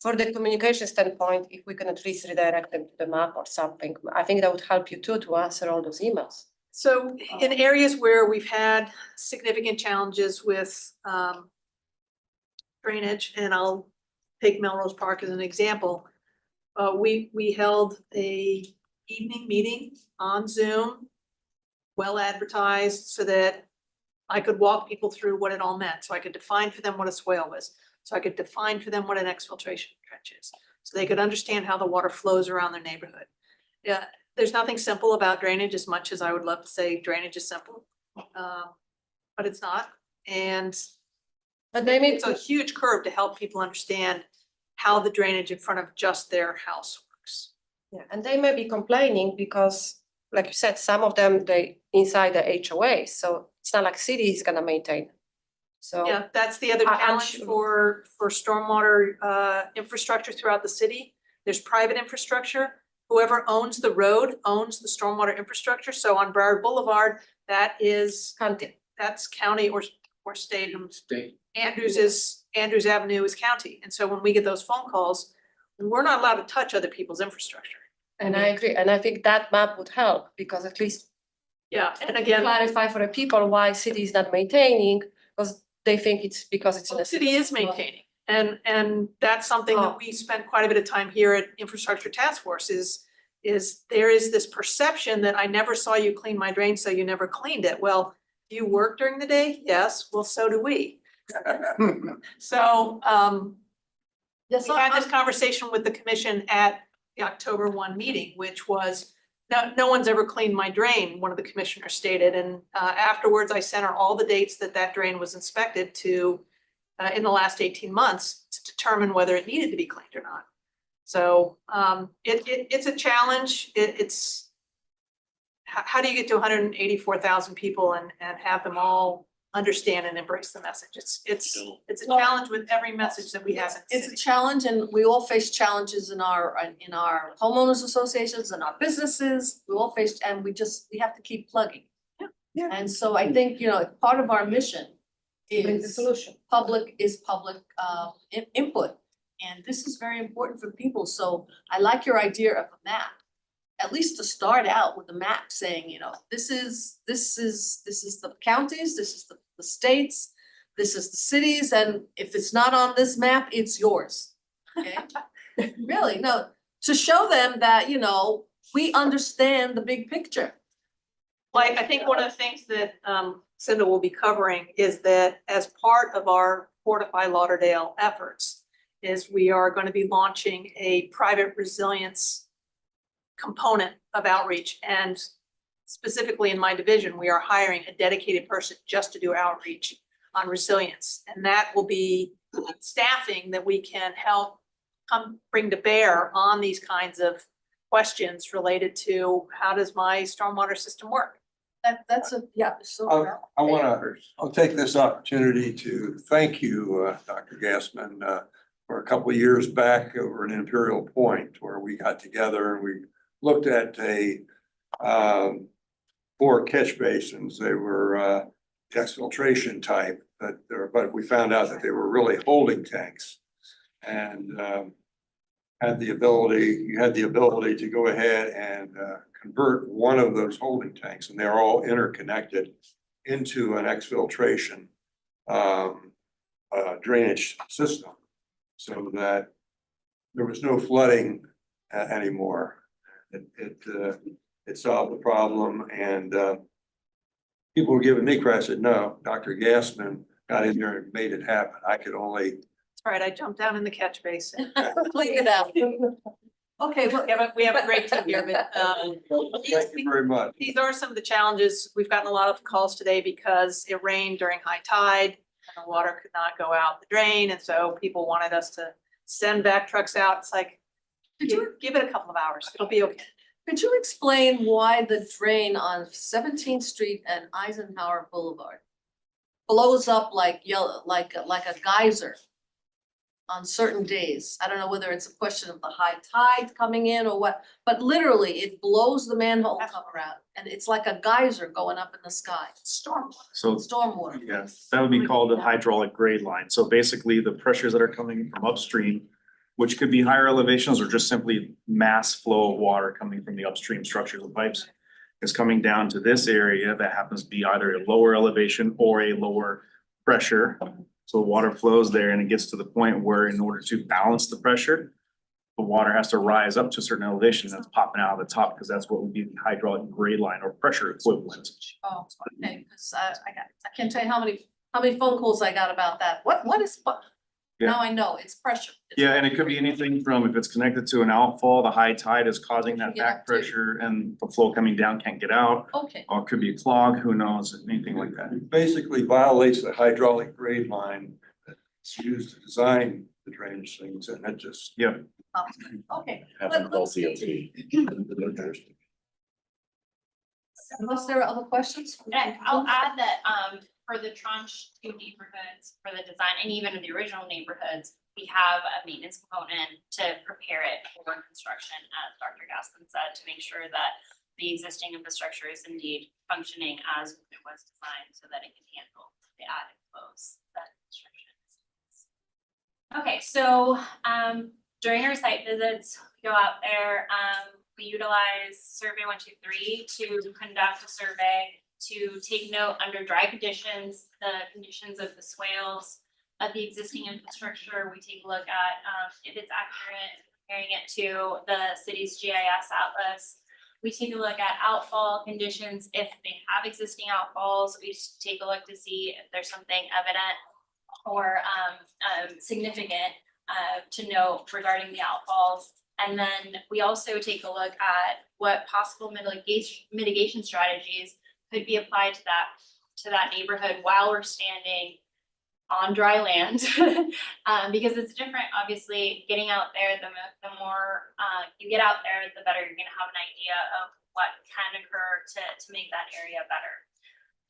for the communication standpoint, if we can at least redirect them to the map or something, I think that would help you too to answer all those emails. So in areas where we've had significant challenges with drainage, and I'll take Melrose Park as an example. We held a evening meeting on Zoom, well advertised, so that I could walk people through what it all meant. So I could define for them what a swale was. So I could define for them what an exfiltration trench is. So they could understand how the water flows around their neighborhood. Yeah. There's nothing simple about drainage, as much as I would love to say drainage is simple, but it's not. And But maybe it's a huge curve to help people understand how the drainage in front of just their house works. yeah, and they may be complaining because, like you said, some of them they inside the HOA, so it's not like city is gonna maintain. So Yeah, that's the other I'm challenge for stormwater infrastructure throughout the city. There's private infrastructure. Whoever owns the road owns the stormwater infrastructure. So on Broward Boulevard, that's county or state. Andrews Avenue is county. And so when we get those phone calls, we're not allowed to touch other people's infrastructure. and I agree, and I think that map would help because at least Yeah, and again, clarify for the people why city is not maintaining, because they think it's because it's in the a city is maintaining. And that's something that we spent quite a bit of time here at Infrastructure Task Force is there is this perception that I never saw you clean my drain, so you never cleaned it. Well, do you work during the day? Yes, well, so do we. So Yes, we had this conversation with the commission at the October 1 meeting, which was no one's ever cleaned my drain, one of the commissioners stated, and afterwards I sent her all the dates that drain was inspected to in the last 18 months to determine whether it needed to be cleaned or not. So it's a challenge. It's how do you get to 184,000 people and have them all understand and embrace the message? It's a challenge with every message that we have in the It's a city. challenge and we all face challenges in our homeowners associations and our businesses. We all face, and we have to keep plugging. Yeah. And so I think, part of our mission Bring the is solution. public input. And this is very important for people. So I like your idea of a map. At least to start out with a map saying, this is the counties, this is the states, this is the cities, and if it's not on this map, it's yours. Okay? Really, no, to show them that, we understand the big picture. Like, I think one of the things that Cinda will be covering is that as part of our Fortify Lauderdale efforts is we are going to be launching a private resilience component of outreach. And specifically in my division, we are hiring a dedicated person just to do outreach on resilience. And that will be staffing that we can help bring to bear on these kinds of questions related to how does my stormwater system work? I'll take this opportunity to thank you, Dr. Gassman, for a couple of years back over in Imperial Point where we got together and we looked at 4 catch basins. They were exfiltration type, but we found out that they were really holding tanks. And you had the ability to go ahead and convert one of those holding tanks, and they're all interconnected into an exfiltration drainage system, so that there was no flooding anymore. It solved the problem, and people were giving me credit. I said, no, Dr. Gassman got in there and made it happen. I could only. That's right, I jumped down in the catch basin. Clean it out. Okay, well, We have a great team here, but Thank you very much. these are some of the challenges. We've gotten a lot of calls today because it rained during high tide and the water could not go out the drain. And so people wanted us to send back trucks out. It's like, give it a couple of hours. It'll be okay. could you explain why the drain on 17th Street and Eisenhower Boulevard blows up like a geyser on certain days? I don't know whether it's a question of the high tide coming in or what, but literally it blows the manhole cover out and it's like a geyser going up in the sky. Stormwater. So Stormwater. yes, that would be called a hydraulic grade line. So basically the pressures that are coming from upstream, which could be higher elevations or just simply mass flow of water coming from the upstream structures of pipes, is coming down to this area that happens to be either a lower elevation or a lower pressure. So water flows there and it gets to the point where in order to balance the pressure, the water has to rise up to a certain elevation that's popping out of the top, because that's what would be the hydraulic grade line or pressure equivalent. Oh, okay, because I can't tell you how many phone calls I got about that. What is, Yeah. now I know, it's pressure. Yeah, and it could be anything from if it's connected to an outfall, the high tide is causing that Get back up too. pressure and the flow coming down can't get out. Okay, Or it could be a clog, who knows, anything like that. It basically violates the hydraulic grade line that's used to design the drainage things, and it just. Yeah. okay. Having Let's see. DOT. Unless there are other questions? And I'll add that, for the tranche 2 neighborhoods, for the design, and even in the original neighborhoods, we have a maintenance component to prepare it for construction, as Dr. Gaskin said, to make sure that the existing infrastructure is indeed functioning as it was designed so that it can handle the added flows that construction is. Okay, so, during our site visits, we go out there, we utilize Survey 123 to conduct a survey to take note under dry conditions, the conditions of the swales of the existing infrastructure. We take a look at if it's accurate, comparing it to the city's GIS atlas. We take a look at outfall conditions. If they have existing outfalls, we just take a look to see if there's something evident or significant to note regarding the outfalls. And then we also take a look at what possible mitigation strategies could be applied to that neighborhood while we're standing on dry land. Because it's different, obviously, getting out there, the more you get out there, the better you're gonna have an idea of what can occur to make that area better.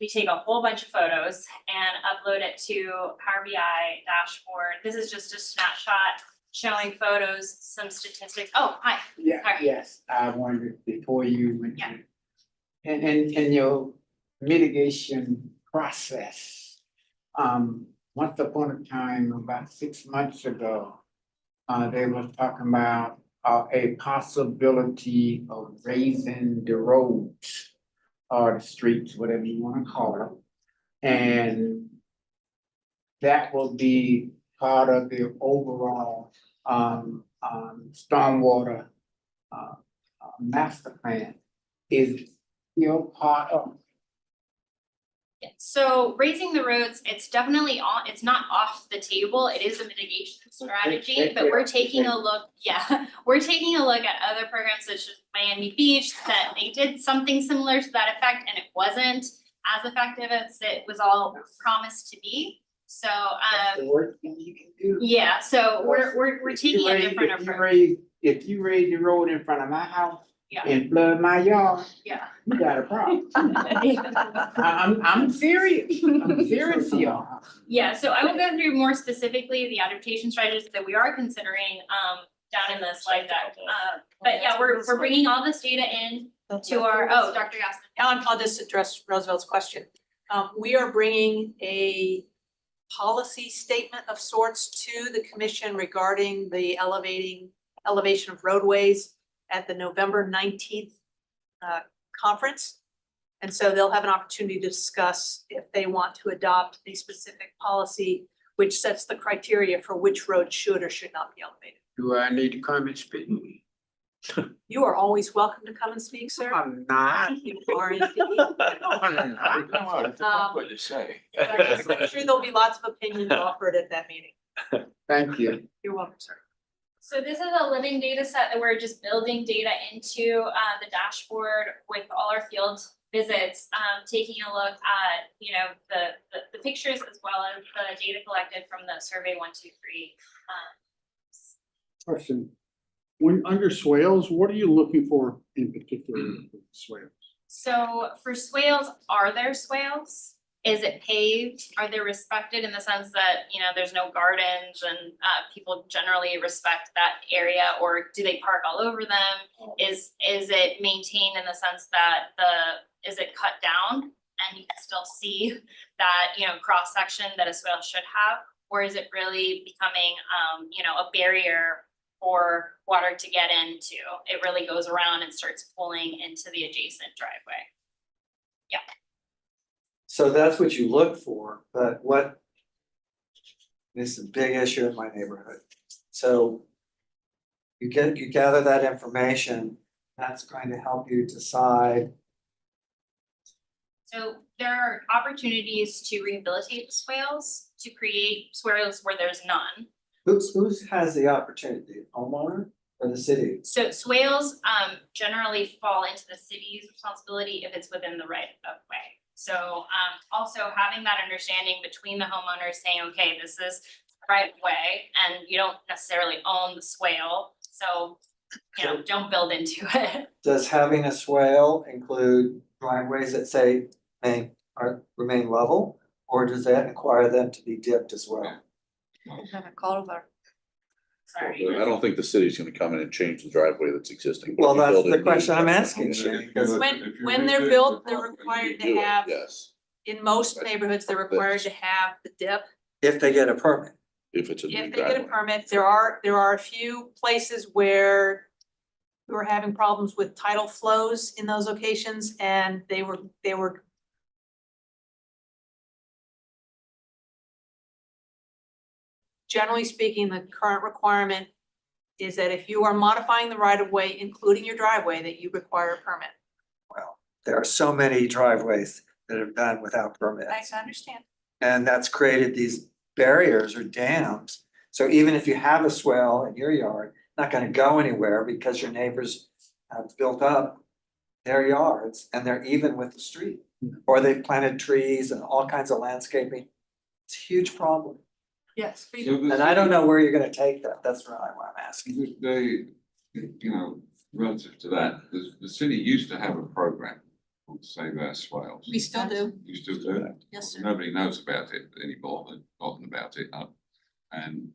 We take a whole bunch of photos and upload it to Power BI dashboard. This is just a snapshot showing photos, some statistics. Oh, hi. Yeah, Sorry. yes, I wondered before you went Yeah. to. And your mitigation process. Once upon a time, about 6 months ago, they was talking about a possibility of raising the roads or the streets, whatever you wanna call it. And that will be part of the overall stormwater master plan. Is still part of. So raising the roads, it's definitely on, it's not off the table. It is a mitigation strategy, but we're taking a look, we're taking a look at other programs such as Miami Beach, that they did something similar to that effect and it wasn't as effective as it was all promised to be. So, The worst thing you can do. yeah, so we're taking a different approach. If you raise the road in front of my house. Yeah. And flood my yard, Yeah. you got a problem. I'm serious, I'm serious, y'all. Yeah, so I will go through more specifically the adaptation strategies that we are considering down in the slide deck. But yeah, we're bringing all this data in to our, oh, Dr. Gaston. I'll just address Roosevelt's question. We are bringing a policy statement of sorts to the commission regarding the elevation of roadways at the November 19th conference. And so they'll have an opportunity to discuss if they want to adopt a specific policy which sets the criteria for which road should or should not be elevated. Do I need to come and speak? You are always welcome to come and speak, sir. I'm not. You are indeed. I'm not. What to say. I'm sure there'll be lots of opinions offered at that meeting. Thank you. You're welcome, sir. So this is a living data set that we're just building data into the dashboard with all our field visits, taking a look at, you know, the pictures as well as the data collected from the survey 123. Question. When under swales, what are you looking for in particular with swales? So for swales, are there swales? Is it paved? Are they respected in the sense that, you know, there's no gardens and people generally respect that area, or do they park all over them? Is it maintained in the sense that is it cut down and you can still see that, you know, cross section that a swale should have? Or is it really becoming, you know, a barrier for water to get into? It really goes around and starts pulling into the adjacent driveway. Yeah. So that's what you look for, but this is a big issue in my neighborhood. So you gather that information, that's going to help you decide. So there are opportunities to rehabilitate the swales, to create swales where there's none. Who has the opportunity, homeowner or the city? So swales generally fall into the city's responsibility if it's within the right of way. So also having that understanding between the homeowners saying, okay, this is the right of way, and you don't necessarily own the swale, so you know, don't build into it. Does having a swale include driveways that say remain level, or does that require them to be dipped as well? Have a culvert. Sorry. I don't think the city's gonna come in and change the driveway that's existing. Well, If you that's build the it, question I'm you- asking, Shane, because When they're built, they're required to have, Yes, in most neighborhoods, they're required to have the dip. if they get a permit. if it's a new If they get a driveway. permit, there are a few places where we're having problems with tidal flows in those locations, and they were. Generally speaking, the current requirement is that if you are modifying the right of way, including your driveway, that you require a permit. Well, there are so many driveways that are done without permits. I understand. And that's created these barriers or dams. So even if you have a swell in your yard, not gonna go anywhere because your neighbors have built up their yards and they're even with the street. Or they've planted trees and all kinds of landscaping. It's a huge problem. Yes. And I don't know where you're gonna take that. That's really why I'm asking. They, you know, relative to that, the city used to have a program called Save Our Swales. We still do. You still do that? Yes, sir. Nobody knows about it anymore, they've forgotten about it. And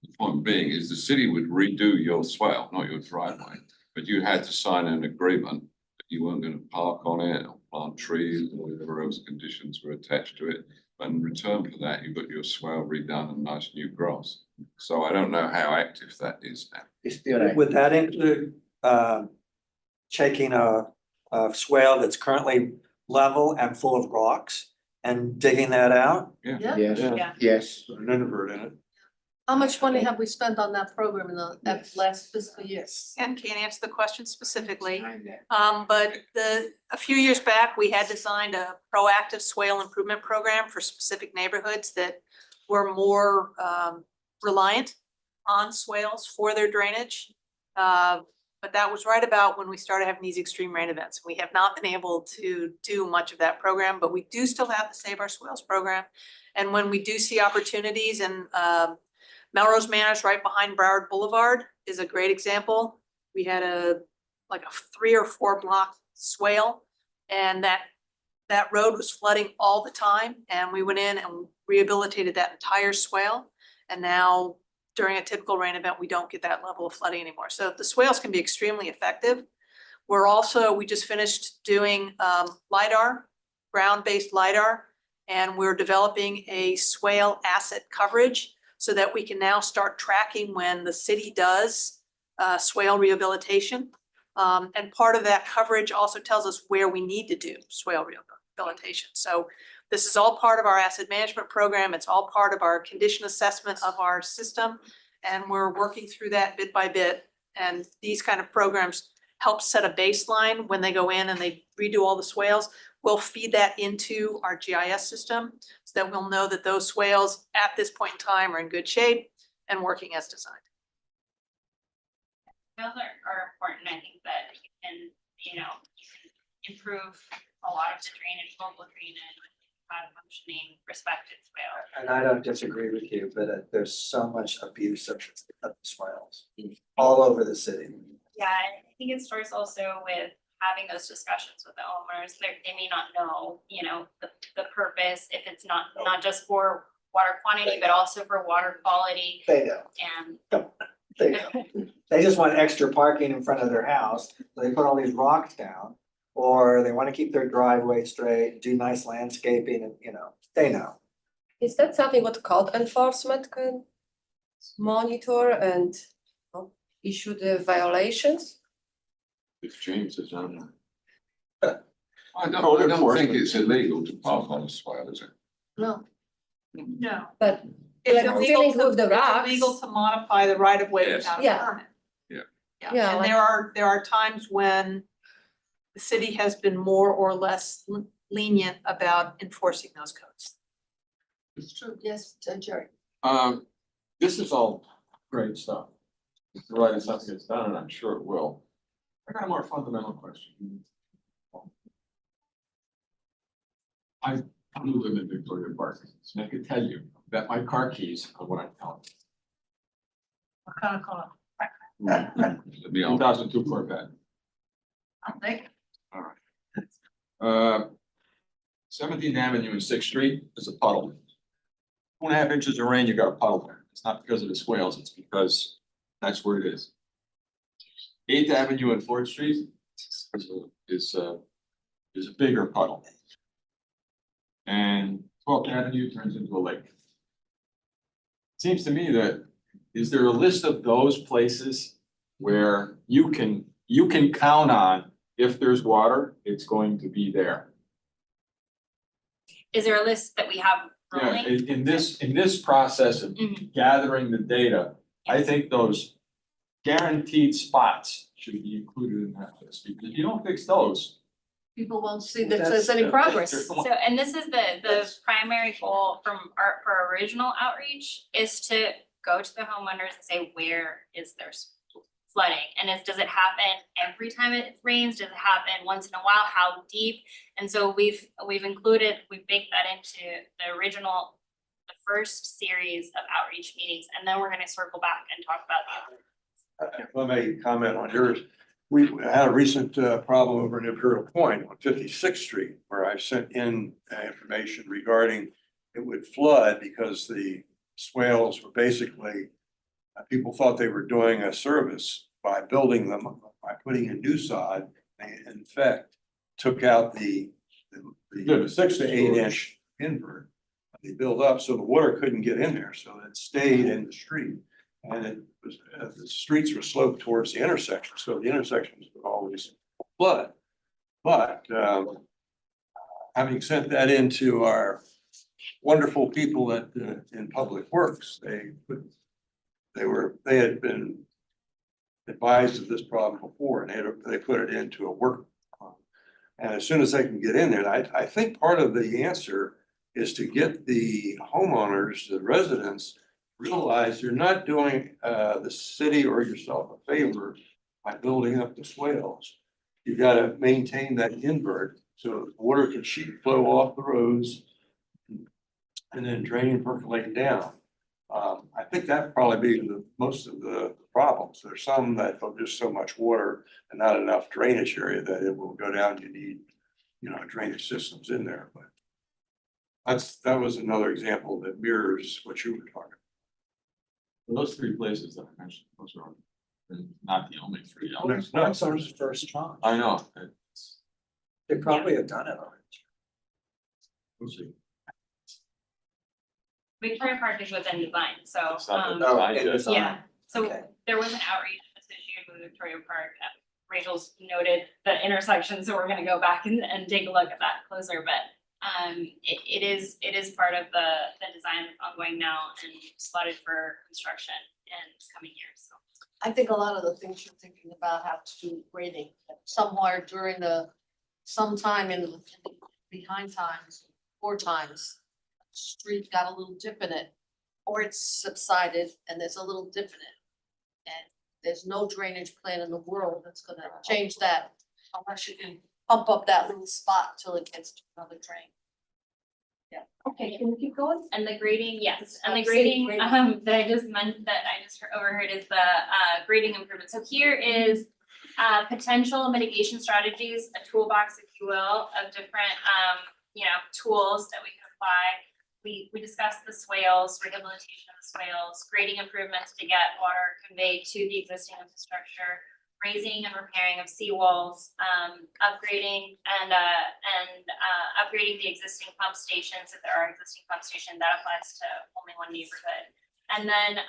the point being is the city would redo your swale, not your driveway, but you had to sign an agreement that you weren't gonna park on it or plant trees or whatever else conditions were attached to it. But in return for that, you got your swale redone and nice new grass. So I don't know how active that is now. Would that include taking a swale that's currently level and full of rocks and digging that out? Yeah. Yeah. Yes. Put an invert in it. How much money have we spent on that program in the last fiscal year? And can't answer the question specifically. But a few years back, we had designed a proactive swale improvement program for specific neighborhoods that were more reliant on swales for their drainage. But that was right about when we started having these extreme rain events. We have not been able to do much of that program, but we do still have the Save Our Swales program. And when we do see opportunities, and Melrose Manor's right behind Broward Boulevard is a great example. We had a 3 or 4 block swale, and that road was flooding all the time. And we went in and rehabilitated that entire swale. And now during a typical rain event, we don't get that level of flooding anymore. So the swales can be extremely effective. We just finished doing LiDAR, ground-based LiDAR, and we're developing a swale asset coverage so that we can now start tracking when the city does swale rehabilitation. And part of that coverage also tells us where we need to do swale rehabilitation. So this is all part of our asset management program. It's all part of our condition assessment of our system. And we're working through that bit by bit. And these kind of programs help set a baseline when they go in and they redo all the swales. We'll feed that into our GIS system so that we'll know that those swales at this point in time are in good shape and working as designed. Those are important. I think that you can, you know, improve a lot of the drainage, local drainage, functioning, respected swale. And I don't disagree with you, but there's so much abuse of the swales all over the city. Yeah, I think it starts also with having those discussions with the homeowners. They may not know, you know, the purpose, if it's not just for water quantity, but also for water quality. They don't. And They don't. They just want extra parking in front of their house, so they put all these rocks down. Or they wanna keep their driveway straight, do nice landscaping and, you know, they know. Is that something what code enforcement can monitor and issue the violations? If James is on there. I don't think it's illegal to park on a swale, is it? No. No. But It's Like illegal filling with the it's rocks. illegal to modify the right of way Yes. without a Yeah. permit. Yeah. Yeah, And like- there are times when the city has been more or less lenient about enforcing those codes. Yes, Jerry. This is all great stuff, provided something gets done, and I'm sure it will. I got a more fundamental question. I live in Victoria Park, and I can tell you that my car keys are what I'm telling What kind of car? you. To be honest. 2002 Corvette. I'm thinking. 17th Avenue and 6th Street is a puddle. 2.5 inches of rain, you got a puddle there. It's not because of the swales, it's because that's where it is. 8th Avenue and 4th Street is a bigger puddle. And 12th Avenue turns into a lake. Seems to me that, is there a list of those places where you can count on, if there's water, it's going to be there? is there a list that we have Yeah, rolling? in this process of Mhm. gathering the data, I think those guaranteed spots should be included in that list, because if you don't fix those. People won't see that there's any progress. So, and this is the primary goal from our original outreach is to go to the homeowners and say, where is their flooding? And does it happen every time it rains? Does it happen once in a while? How deep? And so we've baked that into the first series of outreach meetings, and then we're gonna circle back and talk about the If I may comment on yours, we had a recent problem over in Imperial Point on 56th Street, where I sent in information regarding it would flood because the swales were basically, people thought they were doing a service by building them, by putting in new sod. They in fact took out the 6 to 8 inch invert. They built up so the water couldn't get in there, so it stayed in the street. And it was, the streets were sloped towards the intersection, so the intersections would always flood. But having sent that into our wonderful people at in Public Works, they had been advised of this problem before, and they put it into a work plan. And as soon as they can get in there, I think part of the answer is to get the homeowners, the residents, realize you're not doing the city or yourself a favor by building up the swales. You gotta maintain that invert so water can sheet flow off the roads and then drain and percolate down. I think that'd probably be most of the problems. There's some that have just so much water and not enough drainage area that it will go down. You need, drainage systems in there, but that was another example that mirrors what you were talking about. Those three places that I mentioned, those are not the only three. That's our first tranche. I know. They probably have done it already. We'll see. Victoria Park is within design, so, It's not um, the design yet. yeah, so Okay. there was an outreach associated with Victoria Park. Rachel's noted the intersection, so we're gonna go back and take a look at that closer, but it is part of the design that's ongoing now and slotted for construction in this coming years, so. I think a lot of the things you're thinking about have to do with grading. Somewhere during sometime in the behind times, or times, street got a little dip in it, or it's subsided and there's a little dip in it. And there's no drainage plan in the world that's gonna change that unless you can pump up that little spot till it gets to another drain. Yeah, okay, can we keep going? And the grading, yes, and the Upstate grading, that I just overheard is the grading improvement. So here is potential mitigation strategies, a toolbox, if you will, of different tools that we can apply. We discussed the swales, rehabilitation of the swales, grading improvements to get water conveyed to the existing infrastructure, raising and repairing of seawalls, upgrading and upgrading the existing pump stations, if there are existing pump stations, that applies to only one neighborhood. And then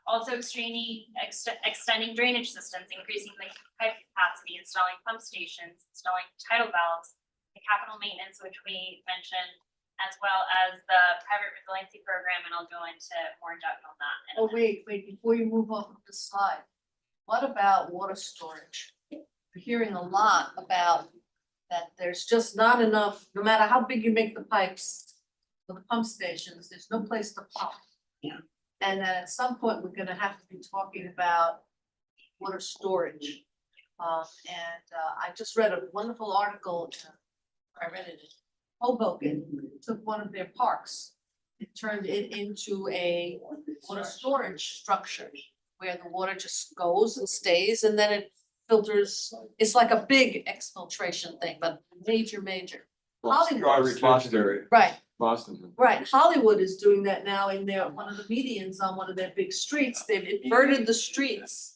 also extending drainage systems, increasing the pipe capacity, installing pump stations, installing tidal valves, the capital maintenance, which we mentioned, as well as the private resiliency program, and I'll go into more depth on that. in a Oh, minute. wait, before you move off of the slide, what about water storage? We're hearing a lot about that there's just not enough, no matter how big you make the pipes, the pump stations, there's no place to pump. Yeah. And then at some point, we're gonna have to be talking about water storage. I just read a wonderful article, I read it in Hoboken, took one of their parks. It turned it into a water storage structure where the water just goes and stays and then it filters. It's like a big exfiltration thing, but major. Hollywood, Boston. right, Hollywood is doing that now in one of the medians on one of their big streets. They've inverted the streets.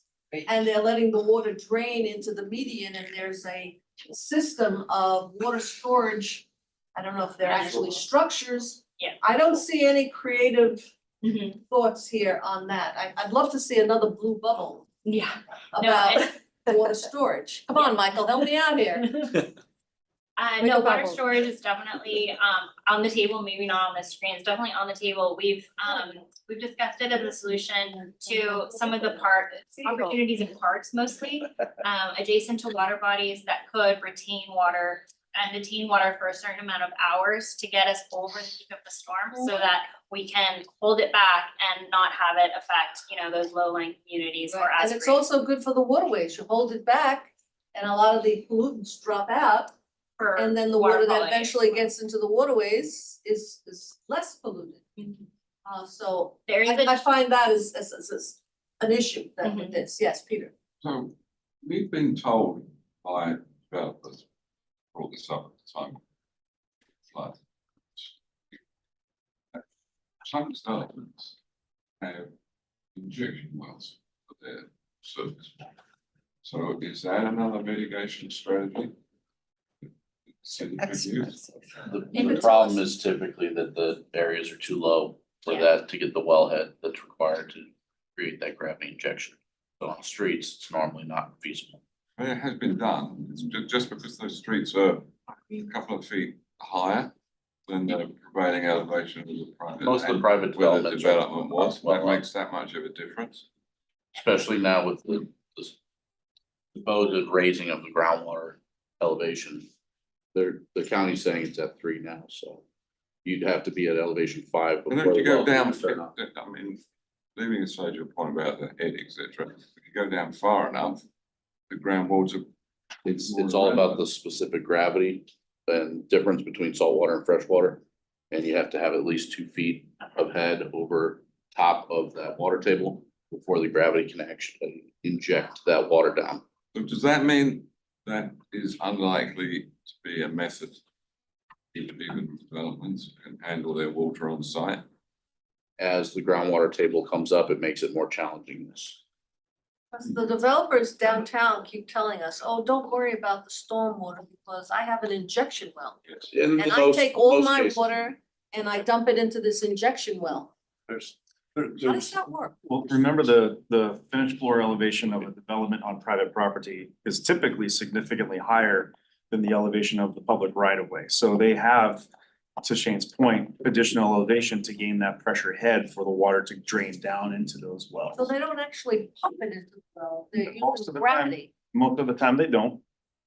And they're letting the water drain into the median and there's a system of water storage. I don't know if they're actually structures. Yeah. I don't see any creative Mhm. thoughts here on that. I'd love to see another blue bubble Yeah. No, about water storage. Come on, Michael, help me out here. No, Wiggle water bubble. storage is definitely on the table, maybe not on the screen, it's definitely on the table. We've discussed it as a solution to some of the opportunities in parks mostly, adjacent to water bodies that could retain water and detain water for a certain amount of hours to get us over the peak of the storm so that we can hold it back and not have it affect, you know, those low-lying communities or And as. it's also good for the waterways, you hold it back and a lot of the pollutants drop out. And then the water that quality. eventually gets into the waterways is less polluted. So There is I a, find that as an issue that with this, yes, Peter. So we've been told by developers, brought this up at the time. But some developments have injection wells for their surface. So is that another mitigation strategy? City could use? The problem is typically that the areas are too low for that to get the wellhead that's required to create that gravity injection. So on streets, it's normally not feasible. Well, it has been done, it's just because those streets are a couple of feet higher than the prevailing elevation of the private. Most of the and private where the developments development was, well that makes that much of a difference. Especially now with the supposed raising of the groundwater elevation. The county's saying it's at 3 now, so you'd have to be at elevation 5 And before if you the go well down, can turn on. I mean, leaving aside your point about the head, et cetera, if you go down far enough, the groundwater. It's all about the specific gravity and difference between saltwater and freshwater. And you have to have at least 2 feet of head over top of that water table before the gravity can actually inject that water down. So does that mean that is unlikely to be a method? Even developments can handle their water on site? As the groundwater table comes up, it makes it more challenging. Because the developers downtown keep telling us, oh, don't worry about the stormwater because I have an injection well. In And I most- take all most my cases. water and I dump it into this injection well. How does There's, that work? Well, remember the finished floor elevation of a development on private property is typically significantly higher than the elevation of the public right of way. So they have, to Shane's point, additional elevation to gain that pressure head for the water to drain down into those wells. So they don't actually pump it into the well, they're Most using of the time. gravity. Most of the time they don't.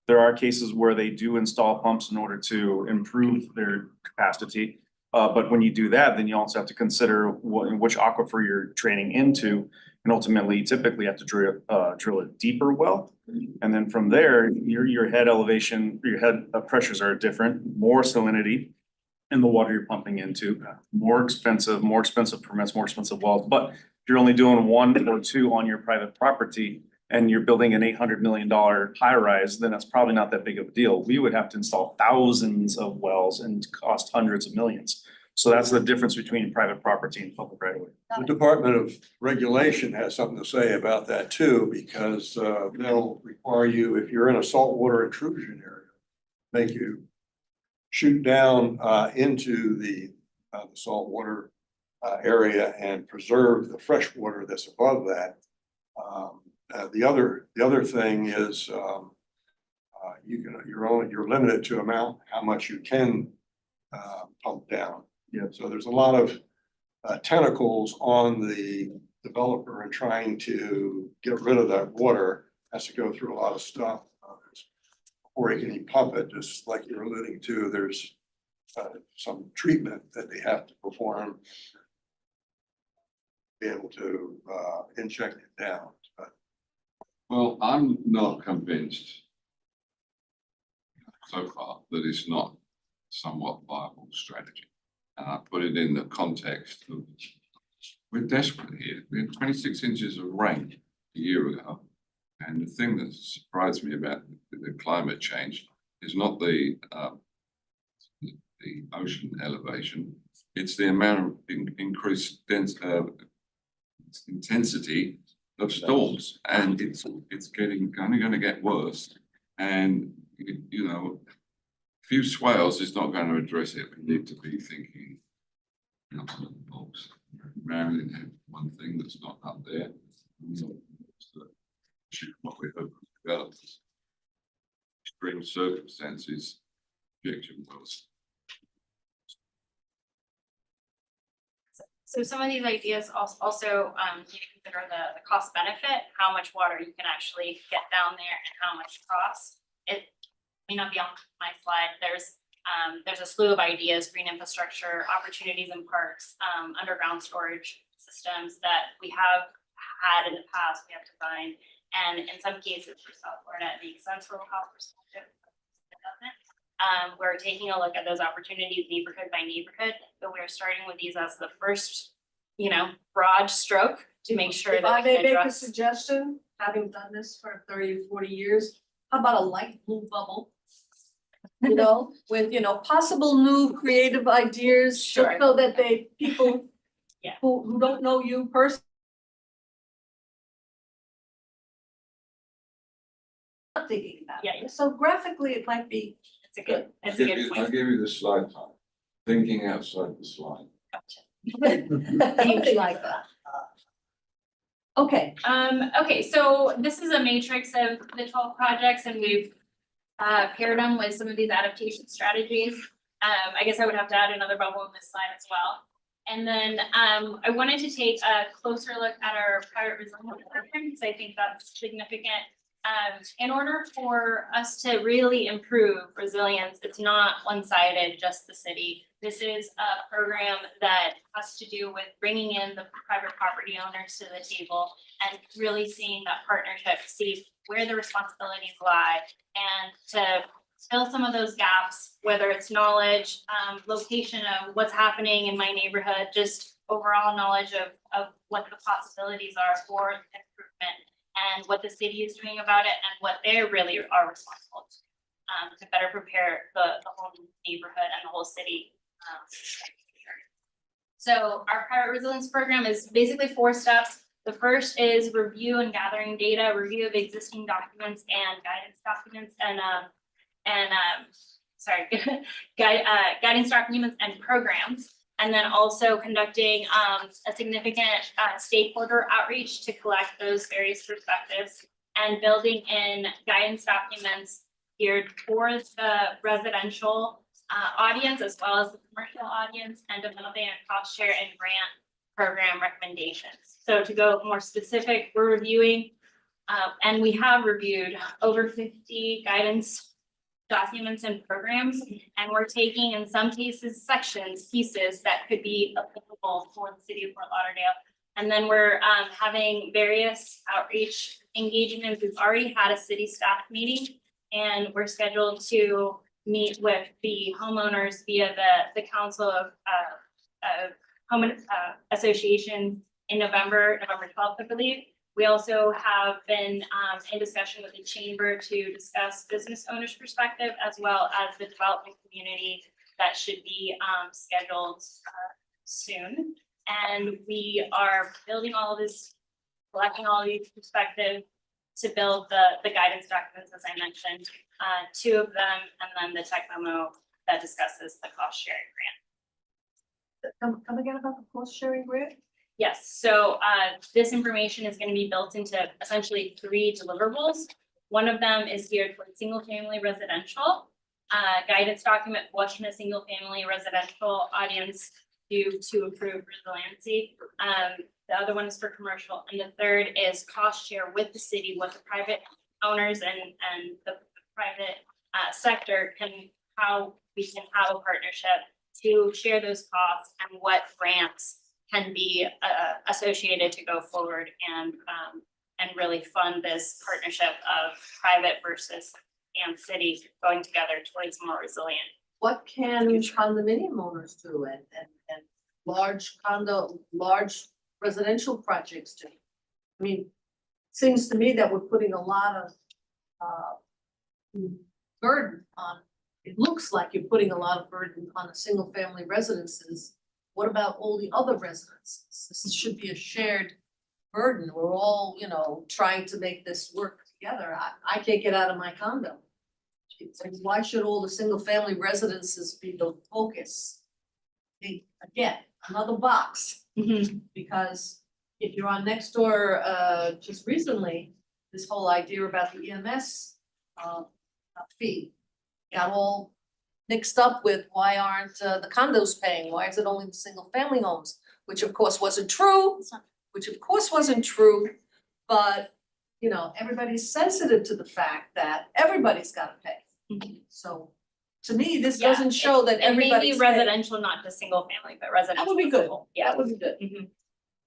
There are cases where they do install pumps in order to improve their capacity. But when you do that, then you also have to consider which aquifer you're draining into. And ultimately, you typically have to drill a deeper well. And then from there, your head elevation, your head pressures are different, more salinity in the water you're pumping into, more expensive permits, more expensive wells. But if you're only doing 1 or 2 on your private property and you're building an $800 million high rise, then it's probably not that big of a deal. We would have to install thousands of wells and cost hundreds of millions. So that's the difference between private property and public right of way. the Department of Regulation has something to say about that too, because they'll require you, if you're in a saltwater intrusion area, make you shoot down into the saltwater area and preserve the fresh water that's above that. The other thing is you're limited to how much you can pump down. Yeah. So there's a lot of tentacles on the developer in trying to get rid of that water. Has to go through a lot of stuff before he can even pump it. Just like you're alluding to, there's some treatment that they have to perform, be able to inject it down. But Well, I'm not convinced so far that it's not somewhat viable strategy. And I put it in the context of, we're desperate here. We had 26 inches of rain a year ago. And the thing that surprised me about the climate change is not the ocean elevation, it's the amount of increased intensity of storms, and it's only going to get worse. And you know, few swales is not going to address it. We need to be thinking outside the box. Maryland had one thing that's not up there. What we hope to develop is extreme circumstances, injection wells. So some of these ideas also you consider the cost benefit, how much water you can actually get down there and how much costs. may not be on my slide, there's a slew of ideas, green infrastructure, opportunities in parks, underground storage systems that we have had in the past, we have designed. And in some cases for South Florida, it makes sense from a cost perspective. It doesn't. We're taking a look at those opportunities neighborhood by neighborhood, but we're starting with these as the first, broad stroke to make sure If that I we may can make a address. suggestion, having done this for 30, 40 years, how about a light blue bubble? With, possible new creative ideas, just Sure. so that people Yeah. who don't know you personally. Not thinking about Yeah, yeah. it, so graphically it might be It's a good I'll point. give you the slide time, thinking outside the slide. something like that. Okay, Okay, so this is a matrix of the 12 projects and we've paired them with some of these adaptation strategies. I guess I would have to add another bubble in this slide as well. And then I wanted to take a closer look at our private resilience program because I think that's significant. In order for us to really improve resilience, it's not one-sided, just the city. This is a program that has to do with bringing in the private property owners to the table and really seeing that partnership, see where the responsibilities lie, and to fill some of those gaps, whether it's knowledge, location of what's happening in my neighborhood, just overall knowledge of what the possibilities are for improvement and what the city is doing about it and what they really are responsible to better prepare the whole neighborhood and the whole city. So our private resilience program is basically 4 steps. The first is review and gathering data, review of existing documents and guidance documents guidance documents and programs. And then also conducting a significant stakeholder outreach to collect those various perspectives and building in guidance documents geared towards the residential audience as well as the commercial audience, and developing a cost share and grant program recommendations. So to go more specific, we're reviewing and we have reviewed over 50 guidance documents and programs, and we're taking in some cases sections, pieces that could be applicable for the city of Fort Lauderdale. And then we're having various outreach engagements. We've already had a city staff meeting and we're scheduled to meet with the homeowners via the Council of Home Associations in November 12th, I believe. We also have been in discussion with the chamber to discuss business owners' perspective as well as the development community that should be scheduled soon. And we are building all of this, collecting all of these perspectives to build the guidance documents, as I mentioned, 2 of them, and then the tech memo that discusses the cost sharing grant. come again about the cost sharing grant? Yes, so this information is going to be built into essentially 3 deliverables. One of them is geared for single family residential guidance document, what can a single family residential audience do to improve resiliency. The other one is for commercial, and the third is cost share with the city, what the private owners and the private sector how we can have a partnership to share those costs and what grants can be associated to go forward and really fund this partnership of private versus and city going together towards more resilient. What can condominium owners do and large residential projects do? I mean, seems to me that we're putting a lot of burden on, it looks like you're putting a lot of burden on the single family residences. What about all the other residences? This should be a shared burden. We're all, trying to make this work together. I can't get out of my condo. So why should all the single family residences be the focus? Again, another box, because if you're on Nextdoor, just recently, this whole idea about the EMS fee got all mixed up with why aren't the condos paying? Why is it only the single family homes? Which of course wasn't true, but everybody's sensitive to the fact that everybody's gotta pay. So, to me, this Yeah, doesn't show that It may everybody's. be residential, not just single family, but residential. That would be as a good. whole. Yeah. That would be good. Mhm.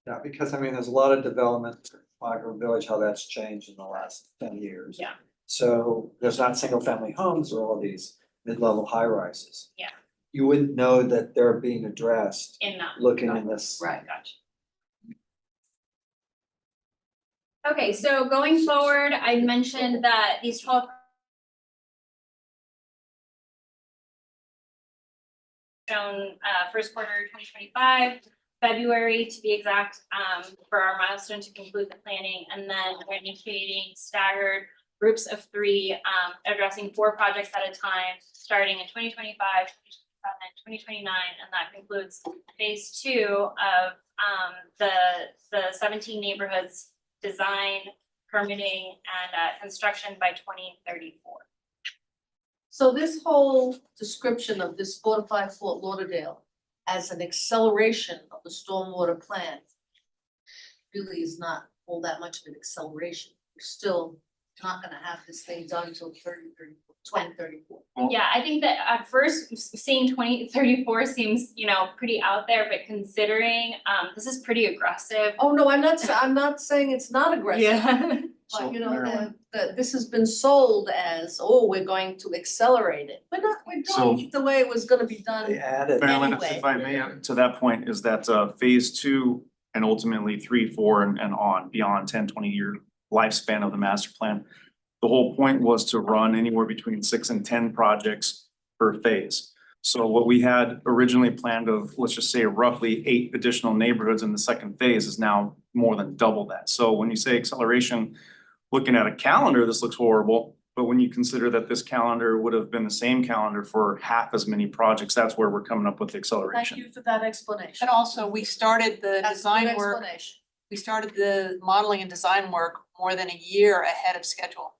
Yeah, because I mean, there's a lot of development, Migrant Village, how that's changed in the last 10 years. Yeah. So there's not single family homes or all these mid-level high rises. Yeah. You wouldn't know that they're being addressed In that. looking in this. Right. Gotcha. Okay, so going forward, I mentioned that these 12 shown first quarter 2025, February to be exact, for our milestone to conclude the planning, and then we're initiating staggered groups of 3, addressing 4 projects at a time, starting in 2025, 2029, and that concludes phase 2 of the 17 neighborhoods design, permitting, and construction by 2034. So this whole description of this fortified Fort Lauderdale as an acceleration of the stormwater plan really is not all that much of an acceleration. We're still not gonna have this thing done until 2034. Yeah, I think that at first seeing 2034 seems, pretty out there, but considering this is pretty aggressive. Oh, no, I'm not saying it's not aggressive. Yeah. But this has been sold as, oh, we're going to accelerate it. We're doing it the way it was gonna be done. They added. Marilyn, Anyway. if I may, to that point, is that phase 2 and ultimately 3, 4 and on beyond 10, 20-year lifespan of the master plan. The whole point was to run anywhere between 6 and 10 projects per phase. So what we had originally planned of, let's just say roughly 8 additional neighborhoods in the second phase is now more than double that. So when you say acceleration, looking at a calendar, this looks horrible. But when you consider that this calendar would have been the same calendar for half as many projects, that's where we're coming up with the acceleration. Thank you for that explanation. But also, we started the That's a good design work, explanation. we started the modeling and design work more than a year ahead of schedule.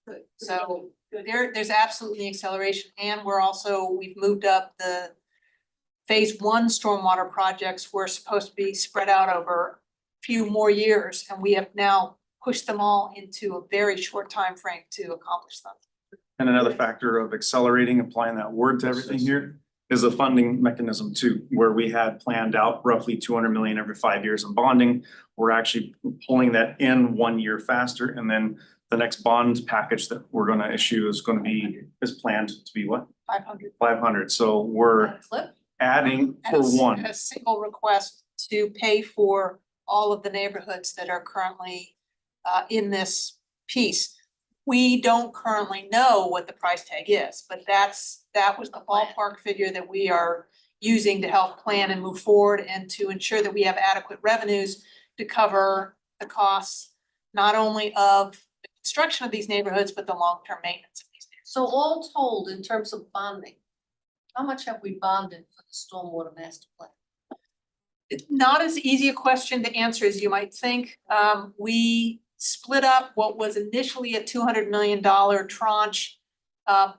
Good. So there's absolutely acceleration, and we've moved up the phase 1 stormwater projects were supposed to be spread out over a few more years, and we have now pushed them all into a very short time frame to accomplish them. And another factor of accelerating, applying that word to everything here, is a funding mechanism too, where we had planned out roughly 200 million every 5 years in bonding. We're actually pulling that in 1 year faster, and then the next bond package that we're gonna issue is planned to be what? 500. 500, so we're Flip? adding for one. A single request to pay for all of the neighborhoods that are currently in this piece. We don't currently know what the price tag is, but that was the ballpark figure that we are using to help plan and move forward and to ensure that we have adequate revenues to cover the costs, not only of the construction of these neighborhoods, but the long-term maintenance of these neighborhoods. So all told, in terms of bonding, how much have we bonded for the stormwater master plan? It's not as easy a question to answer as you might think. We split up what was initially a $200 million tranche. A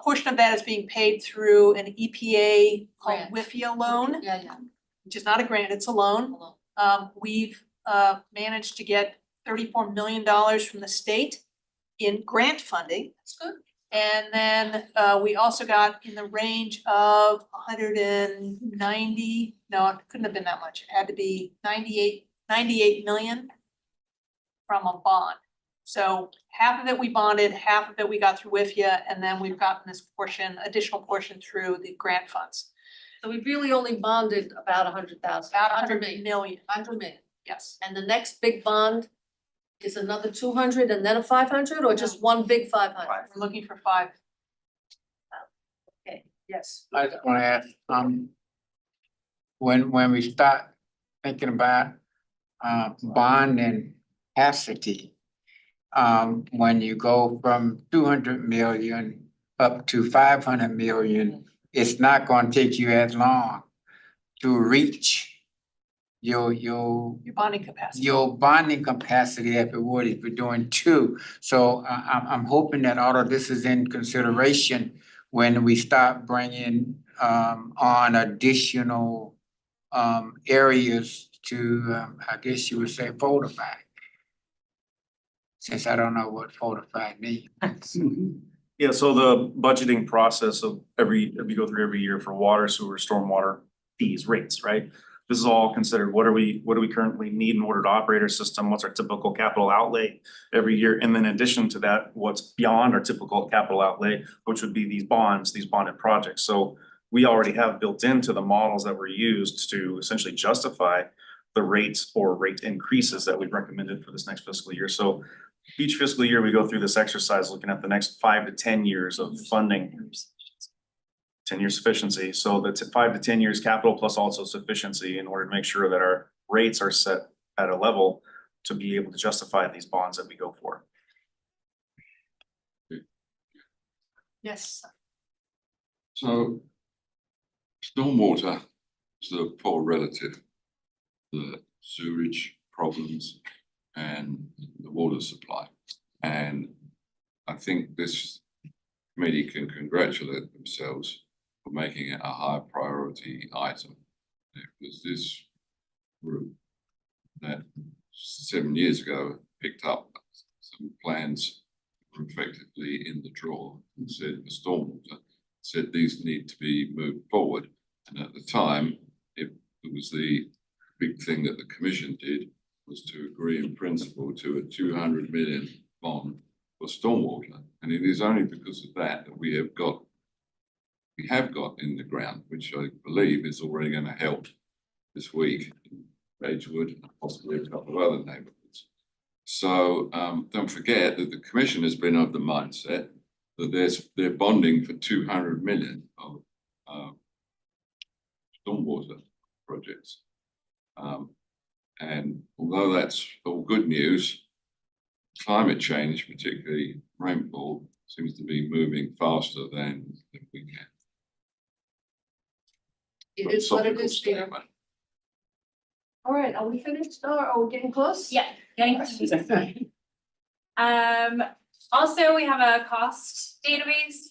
portion of that is being paid through an EPA called Grant. WIFIA loan, Yeah. which is not a grant, it's a loan. We've managed to get $34 million from the state in grant funding. That's good. And then we also got in the range of 190, no, it couldn't have been that much. It had to be 98 million from a bond. So half of it we bonded, half of it we got through WIFIA, and then we've gotten this additional portion through the grant funds. So we've really only bonded about 100,000. About 100 million, 100 million. yes. And the next big bond is another 200 and then a 500, or just one big 500? We're looking for 5. Okay, yes. I just wanna ask, when we start thinking about, bond and capacity, when you go from 200 million up to 500 million, it's not gonna take you as long to reach your Bonding capacity. your bonding capacity if it would, if you're doing 2. So I'm hoping that all of this is in consideration when we start bringing on additional areas to, I guess you would say fortify. Since I don't know what fortified means. Yeah, so the budgeting process of we go through every year for water, sewer, stormwater fees, rates, right? This is all considered, what do we currently need in order to operate our system? What's our typical capital outlay every year? And then in addition to that, what's beyond our typical capital outlay, which would be these bonds, these bonded projects. So we already have built into the models that were used to essentially justify the rates or rate increases that we've recommended for this next fiscal year. So each fiscal year, we go through this exercise looking at the next 5 to 10 years of funding. 10-year sufficiency, so that's 5 to 10 years capital plus also sufficiency in order to make sure that our rates are set at a level to be able to justify these bonds that we go for. Yes. So stormwater is a poor relative, the sewage problems and the water supply. And I think this committee can congratulate themselves for making it a high priority item. It was this group that 7 years ago picked up some plans that were effectively in the drawer and said the stormwater, said these need to be moved forward. And at the time, it was the big thing that the commission did was to agree in principle to a 200 million bond for stormwater. And it is only because of that that we have got in the ground, which I believe is already going to help this week in Edgewood and possibly a couple of other neighbourhoods. So don't forget that the commission has been of the mindset that they're bonding for 200 million of stormwater projects. And although that's all good news, climate change, particularly rainfall, seems to be moving faster than we can. It is what it is, Peter. Statement. All right, are we finished or are we getting close? Yeah, getting close. Also, we have a cost database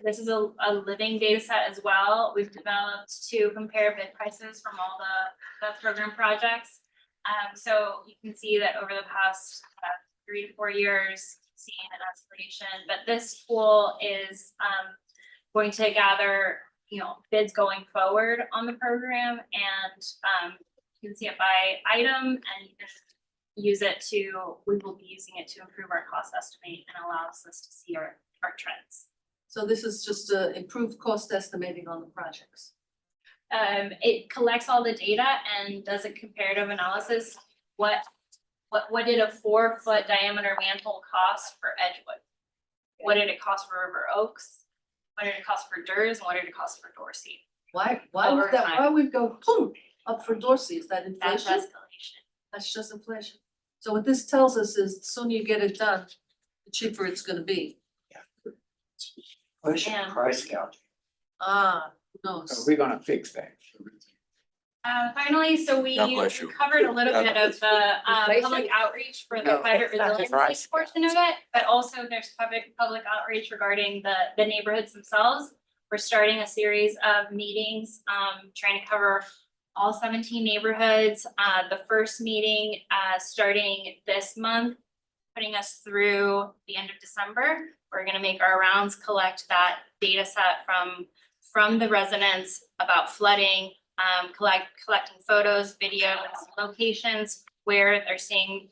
this is a living data set as well. We've developed to compare bid prices from all the program projects. So you can see that over the past 3 to 4 years, seeing an escalation, but this tool is going to gather, bids going forward on the program, and you can see it by item, and you can use it we will be using it to improve our cost estimate and allows us to see our trends. So this is just improved cost estimating on the projects. It collects all the data and does a comparative analysis. What did a 4-foot diameter manhole cost for Edgewood? What did it cost for River Oaks? What did it cost for Durs? And what did it cost for Dorsey? Why Over would that, time. why would go boom up for Dorsey? Is that That's inflation? escalation. That's just inflation. So what this tells us is the sooner you get it done, the cheaper it's gonna be. Push Yeah. price gouging. Who knows? So we're gonna fix that. Finally, so we God bless you. covered a little bit of the public outreach for the No, private it's not resiliency price portion of it, but also there's public outreach regarding the neighborhoods themselves. We're starting a series of meetings, trying to cover all 17 neighborhoods. The first meeting starting this month, putting us through the end of December. We're gonna make our rounds, collect that data set from the residents about flooding, collecting photos, videos, locations where they're seeing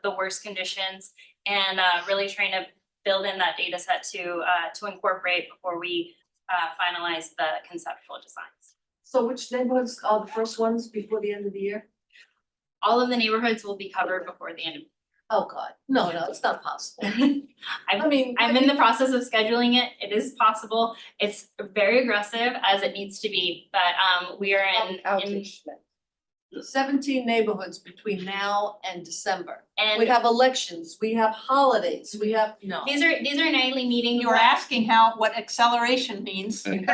the worst conditions, and really trying to build in that data set to incorporate before we finalize the conceptual designs. So which neighborhoods are the first ones before the end of the year? All of the neighborhoods will be covered before the end of Oh, God, no, it's not possible. I mean, I'm in the process of scheduling it. It is possible. It's very aggressive as it needs to be, but we are in 17 neighborhoods between now and December. and We have elections, we have holidays, we have, no. these are nightly meetings. You were asking what acceleration means. What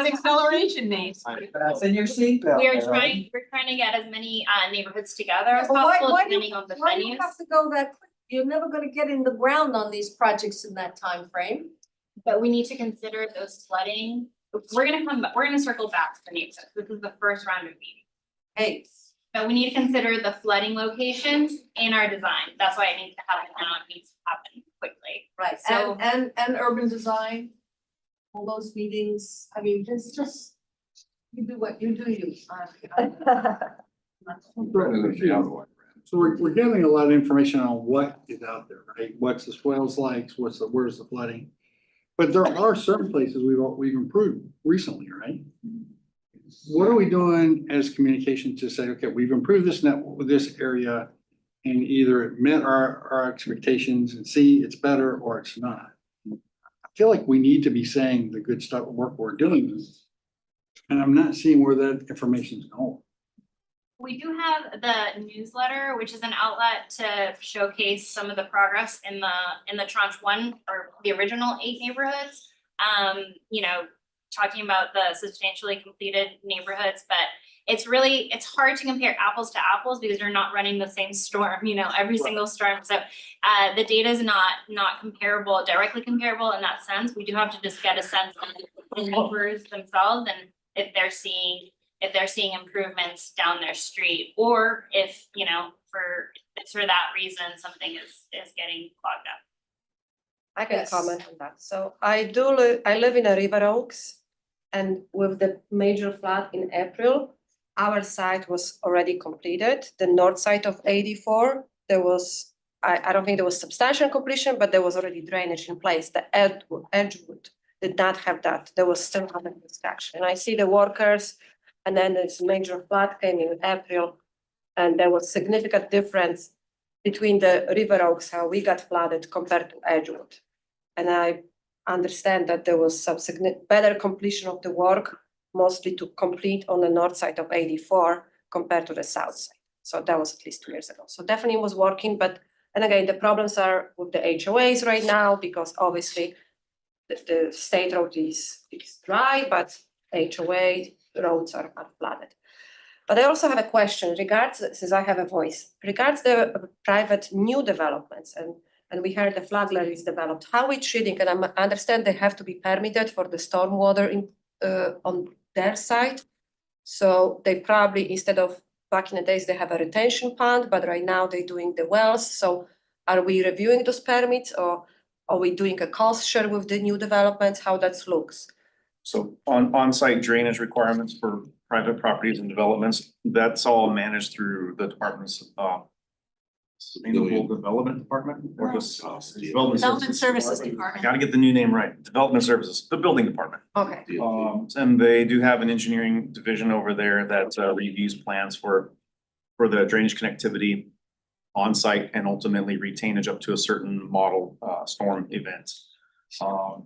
acceleration means. That's in your seatbelt. We're Erin. trying to get as many neighborhoods together as But why- possible, why do you- depending on the Why do you venues. have to go that quick? You're never gonna get in the ground on these projects in that time frame. But we need to consider those flooding. We're gonna circle back to the neighborhoods. This is the first round of meetings. Hey, But we need to consider the flooding locations in our design. That's why it needs to happen now. It needs to happen quickly. Right, So- and urban design, all those meetings, I mean, it's just, you do what you do, you. Rather than the other way. So we're getting a lot of information on what is out there, right? What's the swales like, where's the flooding? But there are certain places we've improved recently, right? What are we doing as communication to say, okay, we've improved this area and either it met our expectations and see it's better or it's not? I feel like we need to be saying the good stuff, work we're doing. And I'm not seeing where that information is going. We do have the newsletter, which is an outlet to showcase some of the progress in the tranche one or the original 8 neighborhoods. You know, talking about the substantially completed neighborhoods, but it's hard to compare apples to apples because you're not running the same storm, you know, every single storm. So the data is not comparable, directly comparable in that sense. We do have to just get a sense of the neighbors themselves and if they're seeing improvements down their street, or if, you know, for that reason, something is getting clogged up. I can Yes. comment on that. So I live in a River Oaks, and with the major flood in April, our site was already completed. The north side of 84, there was, I don't think there was substantial completion, but there was already drainage in place. The Edgewood did not have that. There was still under construction. And I see the workers, and then this major flood came in April, and there was significant difference between the River Oaks, how we got flooded compared to Edgewood. And I understand that there was some better completion of the work, mostly to complete on the north side of 84 compared to the south side. So that was at least 2 years ago. So definitely was working, but, and again, the problems are with the HOAs right now, because obviously the state road is dry, but HOA roads are flooded. But I also have a question regards, since I have a voice, regards the private new developments, and we heard the Flagler is developed, how we treating, and I understand they have to be permitted for the stormwater on their side. So they probably, instead of back in the days, they have a retention pond, but right now they're doing the wells. So are we reviewing those permits, or are we doing a cost share with the new developments? How that looks? So on-site drainage requirements for private properties and developments, that's all managed through the department's Sustainable Development Department or just Development Services I Department. gotta get the new name right. Development Services, the building department. Okay. And they do have an engineering division over there that reviews plans for the drainage connectivity on site and ultimately retainage up to a certain model storm event.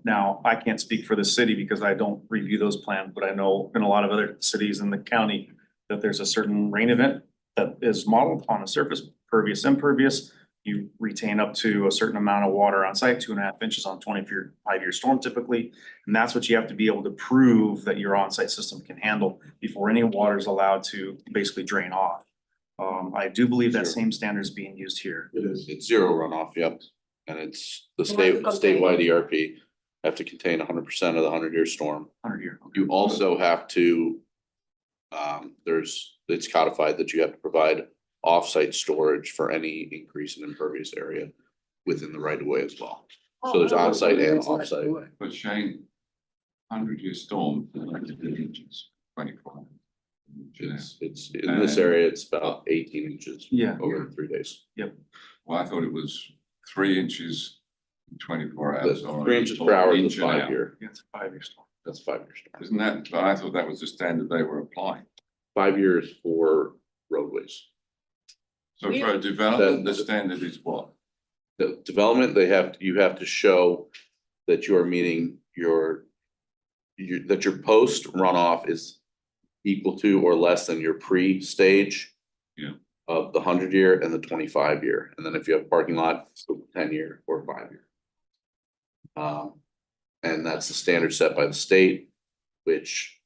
Now, I can't speak for the city because I don't review those plans, but I know in a lot of other cities in the county that there's a certain rain event that is modeled on a surface, pervious, impervious. You retain up to a certain amount of water on site, 2.5 inches on 25-year storm typically. And that's what you have to be able to prove that your on-site system can handle before any water is allowed to basically drain off. I do believe that same standard is being used here. It's zero runoff, yep. And it's the You have to contain. statewide ERP have to contain 100% of the 100-year storm. 100-year. You also have to, it's codified that you have to provide off-site storage for any increase in impervious area within the right of way as well. So there's on-site and off-site. But Shane, 100-year storm, 24. It's in this area, it's about 18 inches. Yeah. Over 3 days. Well, I thought it was 3 inches in 24 hours. The or 3 inches per hour is inch a an hour. 5-year. Yeah, it's a 5-year storm. That's a 5-year storm. Isn't that, but I thought that was the standard they were applying. 5 years for roadways. So for a development, the standard is what? The development, you have to show that you are meeting that your post runoff is equal to or less than your pre-stage. Yeah. Of the 100-year and the 25-year, and then if you have parking lot, 10-year or 5-year. And that's the standard set by the state, which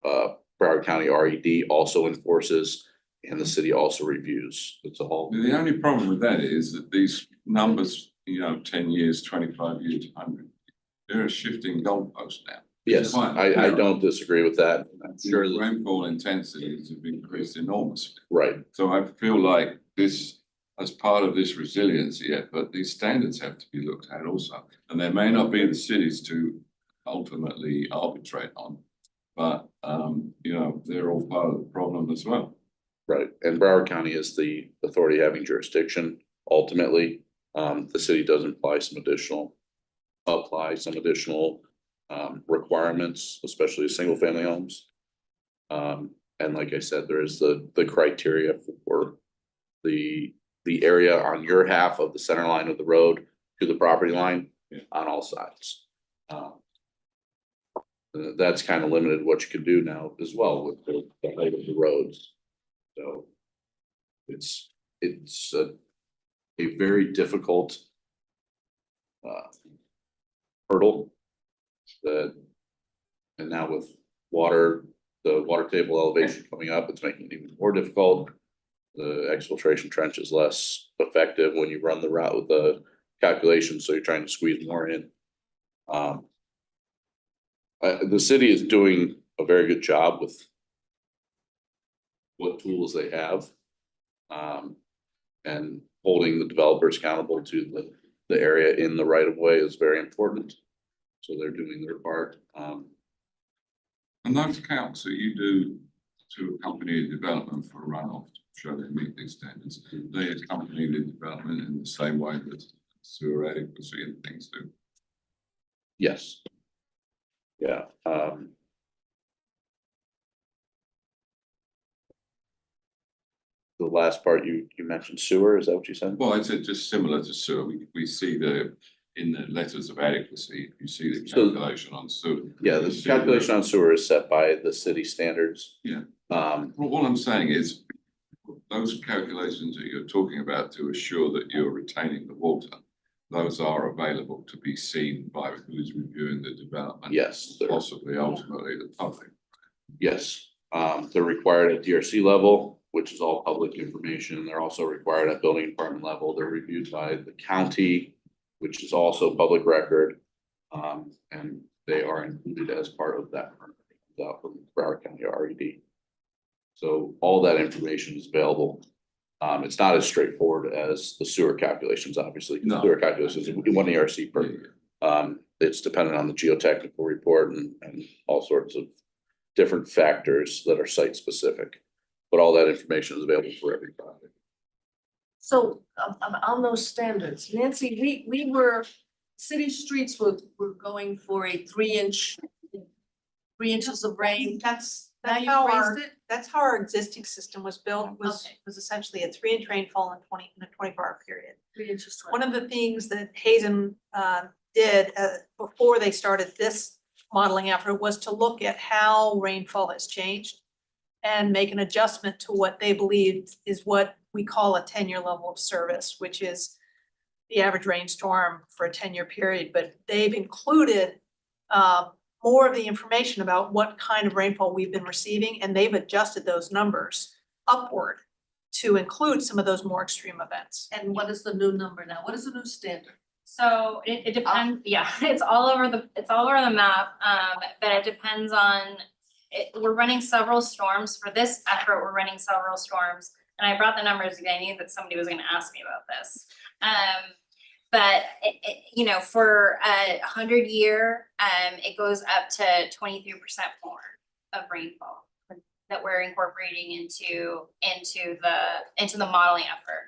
Broward County RED also enforces, and the city also reviews. It's all. The only problem with that is that these numbers, 10 years, 25 years, 100, they're a shifting goalpost now. Yes, I don't disagree with that. I'm sure The that, rainfall intensities have increased enormously. right, So I feel like this as part of this resilience yet, but these standards have to be looked at also. And they may not be the cities to ultimately arbitrate on, but, you know, they're all part of the problem as well. Right, and Broward County is the authority having jurisdiction ultimately. The city does apply some additional requirements, especially single family homes. And like I said, there is the criteria for the area on your half of the center line of the road to the property line on all sides. That's kind of limited what you can do now as well with the height of the roads. So it's a very difficult hurdle that, and now with the water table elevation coming up, it's making it even more difficult. The exfiltration trench is less effective when you run the route with the calculations, so you're trying to squeeze more in. The city is doing a very good job with what tools they have. And holding the developers accountable to the area in the right of way is very important. So they're doing their part. And those counts that you do to accompany a development for runoff, to show they meet these standards, they accompany the development in the same way that sewer adequacy and things do. Yes. Yeah. The last part you mentioned sewer, is that what you said? Well, it's just similar to sewer. We see in the letters of adequacy, you see the So- calculation on sewer. Yeah, the calculation on sewer is set by the city standards. Yeah. Um, Well, all I'm saying is, those calculations that you're talking about to assure that you're retaining the water, those are available to be seen by who's reviewing the development. yes, Possibly ultimately the public. yes, they're required at DRC level, which is all public information. They're also required at building department level. They're reviewed by the county, which is also public record. And they are included as part of that permit from Broward County RED. So all that information is available. It's not as straightforward as the sewer calculations, obviously. 'Cause No. Sewer calculations, one ERC per, it's dependent on the geotechnical report and all sorts of different factors that are site specific. But all that information is available for every project. So, on those standards, Nancy, we were, city streets were going for a 3 inches of rain. Now That's you've how our, raised it? that's how our existing system was built, Okay. was essentially a 3-inch rainfall in a 24-hour period. 3 inches. One of the things that Hazen did before they started this modeling effort was to look at how rainfall has changed and make an adjustment to what they believed is what we call a 10-year level of service, which is the average rainstorm for a 10-year period. But they've included more of the information about what kind of rainfall we've been receiving, and they've adjusted those numbers upward to include some of those more extreme events. And what is the new number now? What is the new standard? So it depends, yeah, it's all over the map, but it depends on, we're running several storms. For this effort, we're running several storms. And I brought the numbers again, I knew that somebody was gonna ask me about this. But you know, for a 100-year, it goes up to 23% more of rainfall that we're incorporating into the modeling effort.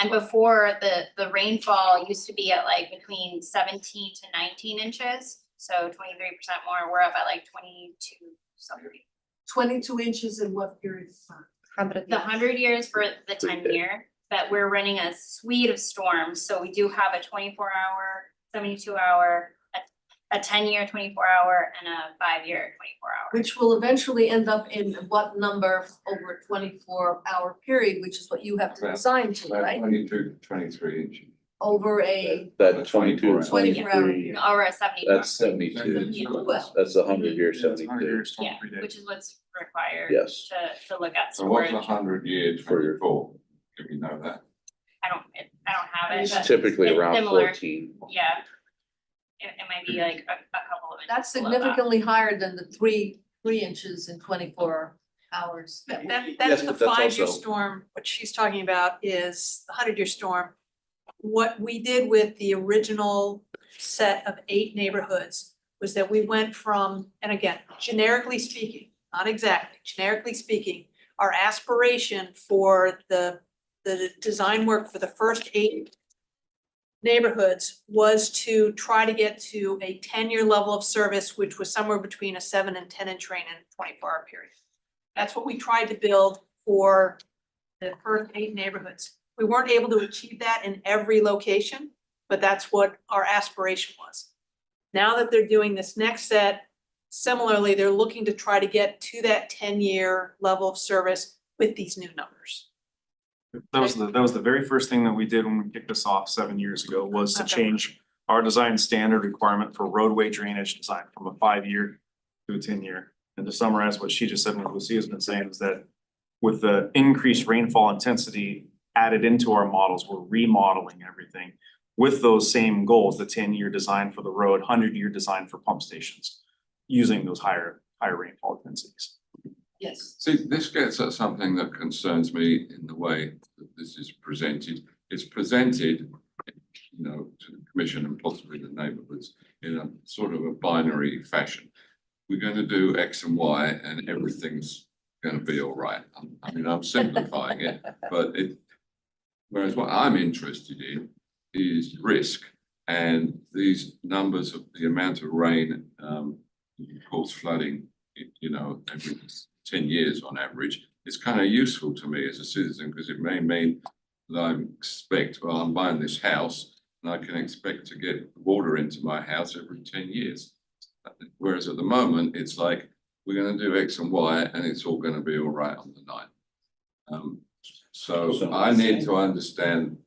And before, the rainfall used to be at like between 17 to 19 inches, so 23% more. We're up at like 22 something. 22 inches in what period of time? 100 The 100 years for the 10-year, but we're running a suite of storms, so we do have a 24-hour, 72-hour, a 10-year, 24-hour, and a 5-year, 24-hour. Which will eventually end up in what number over a 24-hour period, which is what you have to design to, About right? 22 to 23 inches. Over a That 22 to 24-hour 23, Or a 72. that's 72. That's 100-year 72. Yeah, which is what's required Yes. to look at So what's storage. 100-year 24? Can we know that? I don't have it, It's but typically it's around similar. 14. Yeah. It might be like a couple of inches That's below that. significantly higher than the three inches in 24 hours. That's Yes, the but that's 5-year also- storm. What she's talking about is the 100-year storm. What we did with the original set of 8 neighborhoods was that we went from, and again, generically speaking, not exactly, generically speaking, our aspiration for the design work for the first 8 neighborhoods was to try to get to a 10-year level of service, which was somewhere between a 7 and 10-inch rain in a 24-hour period. That's what we tried to build for the first 8 neighborhoods. We weren't able to achieve that in every location, but that's what our aspiration was. Now that they're doing this next set, similarly, they're looking to try to get to that 10-year level of service with these new numbers. That was the very first thing that we did when we kicked this off 7 years ago, was to Okay. change our design standard requirement for roadway drainage design from a 5-year to a 10-year. And to summarize what she just said, and what Lucia's been saying, is that with the increased rainfall intensity added into our models, we're remodeling everything with those same goals, the 10-year design for the road, 100-year design for pump stations, using those higher rainfall intensities. Yes. See, this gets at something that concerns me in the way that this is presented. It's presented, you know, to the commission and possibly the neighbourhoods in a sort of a binary fashion. We're going to do X and Y and everything's going to be all right. I mean, I'm simplifying it, but whereas what I'm interested in is risk, and these numbers of the amount of rain cause flooding, you know, every 10 years on average, is kind of useful to me as a citizen, because it may mean that I'm buying this house and I can expect to get water into my house every 10 years. Whereas at the moment, it's like, we're going to do X and Y and it's all going to be all right on the night. So I need to understand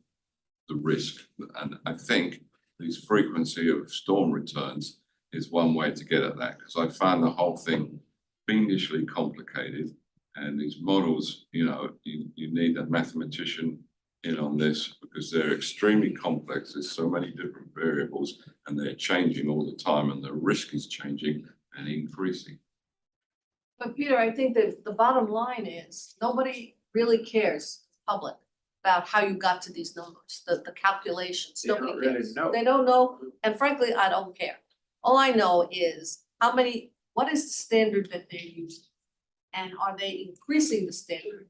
the risk, and I think this frequency of storm returns is one way to get at that, because I found the whole thing fiendishly complicated, and these models, you know, you need a mathematician in on this, because they're extremely complex. There's so many different variables and they're changing all the time, and the risk is changing and increasing. But Peter, I think that the bottom line is, nobody really cares, public, about how you got to these numbers, the calculations, They don't nobody really cares. know. They don't know, and frankly, I don't care. All I know is what is the standard that they're using? And are they increasing the standard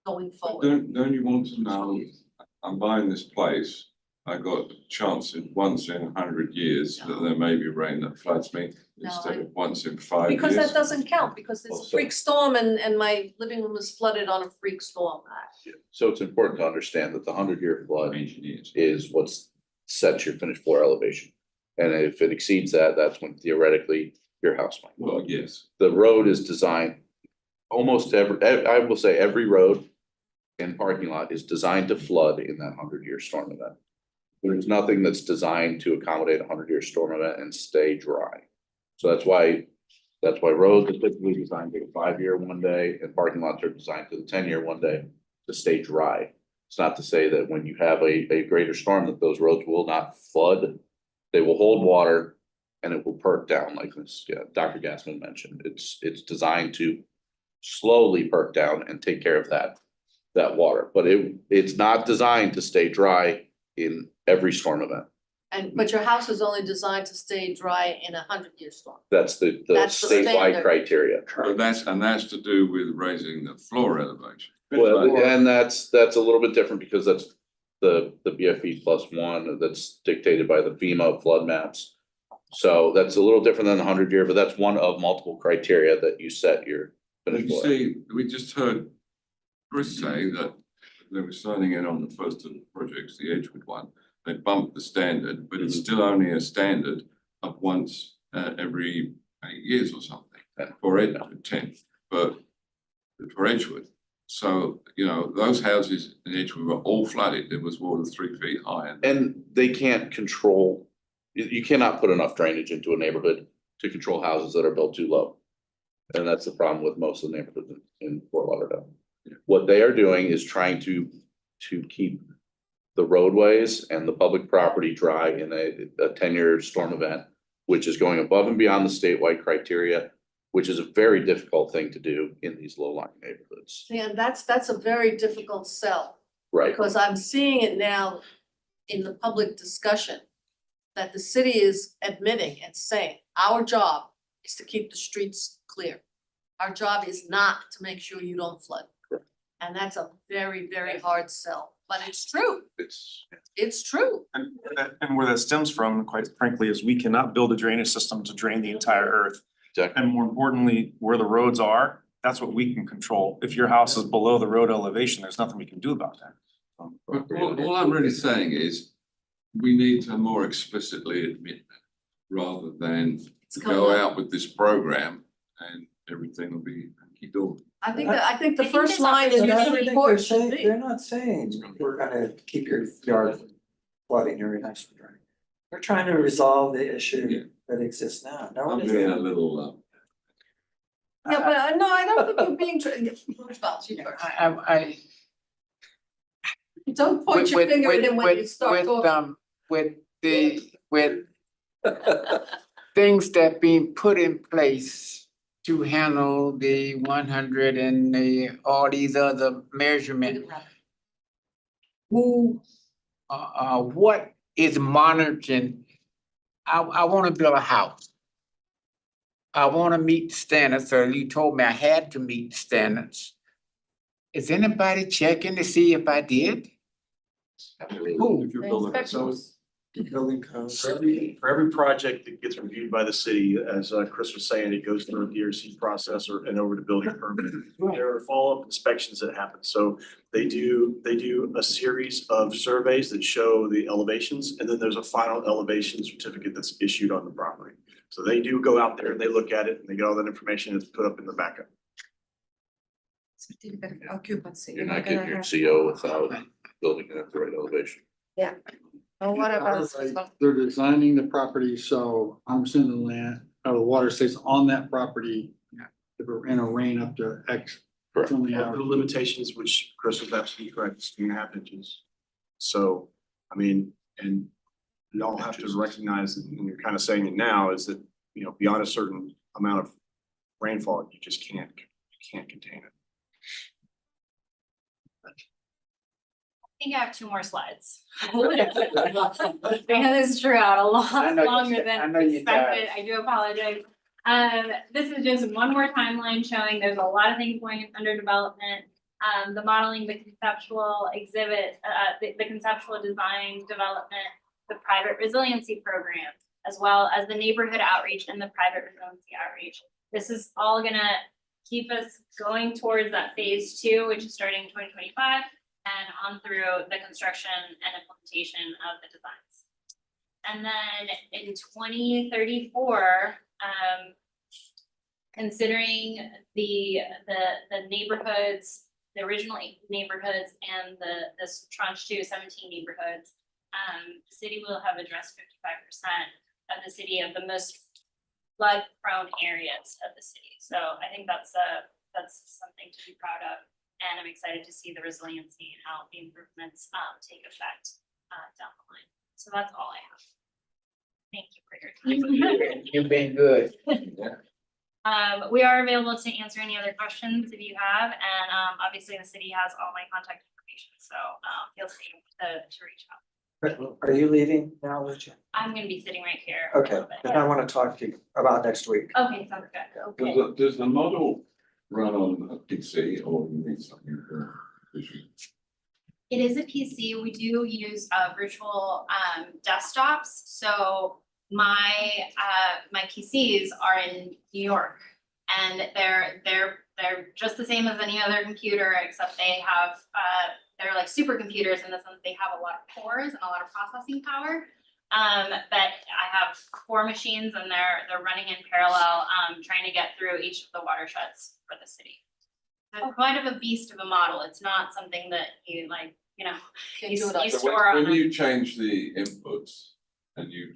going forward? Don't you want to know, I'm buying this place, I got a chance in once in 100 years that there may be rain that floods me instead of once in 5 years. Because that doesn't count, because it's a freak storm and my living room was flooded on a freak storm. So it's important to understand that the 100-year flood is what sets your finished floor elevation. And if it exceeds that, that's when theoretically your house might. Well, yes. The road is designed, I will say every road and parking lot is designed to flood in that 100-year storm event. There's nothing that's designed to accommodate a 100-year storm event and stay dry. So that's why roads are typically designed to 5-year one day, and parking lots are designed to the 10-year one day to stay dry. It's not to say that when you have a greater storm that those roads will not flood. They will hold water and it will perk down, like Dr. Gassman mentioned. It's designed to slowly perk down and take care of that water, but it's not designed to stay dry in every storm event. But your house is only designed to stay dry in a 100-year storm. That's the That's the statewide standard. criteria. But that's to do with raising the floor elevation. Well, and that's a little bit different, because that's the BFE +1 that's dictated by the FEMA flood maps. So that's a little different than the 100-year, but that's one of multiple criteria that you set your finished You floor. see, we just heard Chris say that they were signing in on the first of the projects, the Edgewood one. They bumped the standard, but it's still only a standard of once every 8 years or something for Edgewood, 10, but for Edgewood. So, you know, those houses in Edgewood were all flooded. There was water 3 feet high. And they can't control, you cannot put enough drainage into a neighborhood to control houses that are built too low. And that's the problem with most of the neighborhoods in Fort Lauderdale. What they are doing is trying to keep the roadways and the public property dry in a 10-year storm event, which is going above and beyond the statewide criteria which is a very difficult thing to do in these low-lying neighborhoods. And that's a very difficult sell. Right, Because I'm seeing it now in the public discussion. That the city is admitting and saying, our job is to keep the streets clear. Our job is not to make sure you don't flood. Correct. And that's a very, very hard sell, but it's true, it's true. And where that stems from, quite frankly, is we cannot build a drainage system to drain the entire earth. exactly, And more importantly, where the roads are, that's what we can control. If your house is below the road elevation, there's nothing we can do about that. All I'm really saying is, we need to more explicitly admit that, rather than coming go up. out with this program and everything will be hunky-dory. I think the I think first there's line in But I this don't think report they're should saying, be. they're not saying, we're gonna keep your yard from flooding your next drain. They're trying to resolve the Yeah. issue that exists now. No I'm one is. being a little, Yeah, but no, I don't think you're being, Roosevelt, you first. I. Don't point your finger at him when you start talking. With things that being put in place to handle the 100 and all these other measurements. Who, what is monitoring? I wanna build a house. I wanna meet the standards, so you told me I had to meet the standards. Is anybody checking to see if I did? Who? If you're building it, so Building code. for every project that gets reviewed by the city, as Chris was saying, it goes through a DRC process and over to building permit. There are follow-up inspections that happen, so they do a series of surveys that show the elevations, and then there's a final elevation certificate that's issued on the property. So they do go out there and they look at it and they get all that information that's put up in the backup. Certificate of occupancy. you're not getting your CO without building it at the right elevation. And what about? They're designing the property, so I'm saying the land, the water stays on that property. If we're in a rain up to X. Correct. Only The hours. limitations, which Chris was absolutely correct, is 2.5 inches. So, I mean, and you all have to recognize, and you're kind of saying it now, is that, you know, beyond a certain amount of rainfall, you just can't contain it. I think I have 2 more slides. I know this drew out a I lot know you longer said- I than know you expected. I do apologize. This is just one more timeline showing there's a lot of things going under development. The modeling, the conceptual exhibit, the conceptual design development, the private resiliency program, as well as the neighborhood outreach and the private resiliency outreach. This is all gonna keep us going towards that phase 2, which is starting in 2025. And on through the construction and implementation of the designs. And then in 2034, considering the neighborhoods, the original 8 neighborhoods and this tranche 2, 17 neighborhoods, the city will have addressed 55% of the city of the most flood prone areas of the city. So I think that's something to be proud of. And I'm excited to see the resiliency and how the improvements take effect down the line. So that's all I have. Thank you for your time. You've been good. We are available to answer any other questions if you have, and obviously the city has all my contact information, so feel free to reach out. Are you leaving now, Lucia? I'm gonna be sitting right here. a Okay, little bit. then I wanna talk to you about next week. Okay, sounds good. does the model run on a PC or you need something visual? It is a PC. We do use virtual desktops. So my PCs are in New York, and they're just the same as any other computer, except they have they're like supercomputers in the sense they have a lot of cores and a lot of processing power. But I have 4 machines and they're running in parallel, trying to get through each of the watersheds for the city. It's quite of a beast of a model. It's not something that you like, you know, Can't you do it on- you So store on. when you change the inputs and you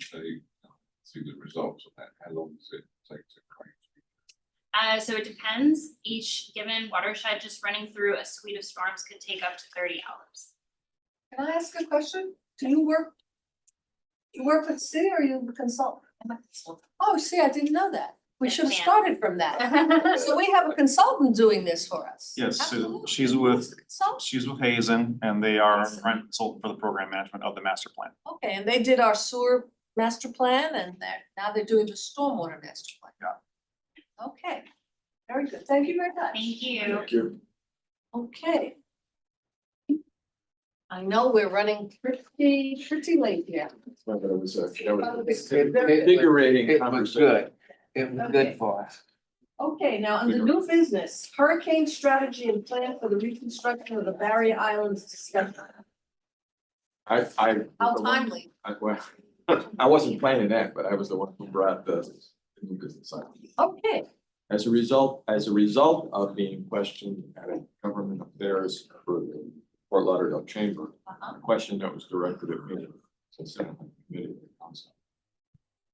see the results of that, how long does it take to create? So it depends. Each given watershed just running through a suite of storms could take up to 30 hours. Can I ask a question? Do you work for the city or you consult? Oh, see, I didn't know that. We Yes, should have ma'am. started from that. So we have a consultant doing this for us. Yes, so Absolutely. she's Who's with, the consultant? she's with Hazen and they are prime consultant for the program management of the master plan. Okay, and they did our sewer master plan and now they're doing the stormwater master plan. Yeah. Okay, very good. Thank you very much. Thank you. you. Okay. I know we're running pretty late here. That was It's invigorating It was conversation. good. It was Okay. good for us. Okay, now in the new business, hurricane strategy and plan for the reconstruction of the Barrier Islands discussion. I How timely. well, I wasn't planning that, but I was the one who brought the new business on. Okay, As a result of being questioned at a government affairs for the Fort Lauderdale Chamber, a question that was directed at me, so Senate Committee of the Council.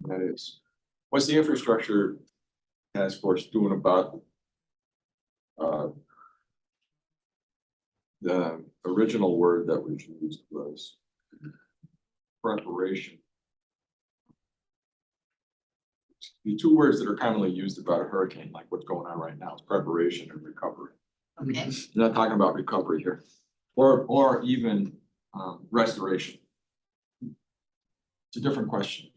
And that is, what's the infrastructure task force doing about the original word that was used was preparation. The two words that are commonly used about a hurricane, like what's going on right now, is preparation and recovery. okay. We're not talking about recovery here, or even restoration. It's a different question.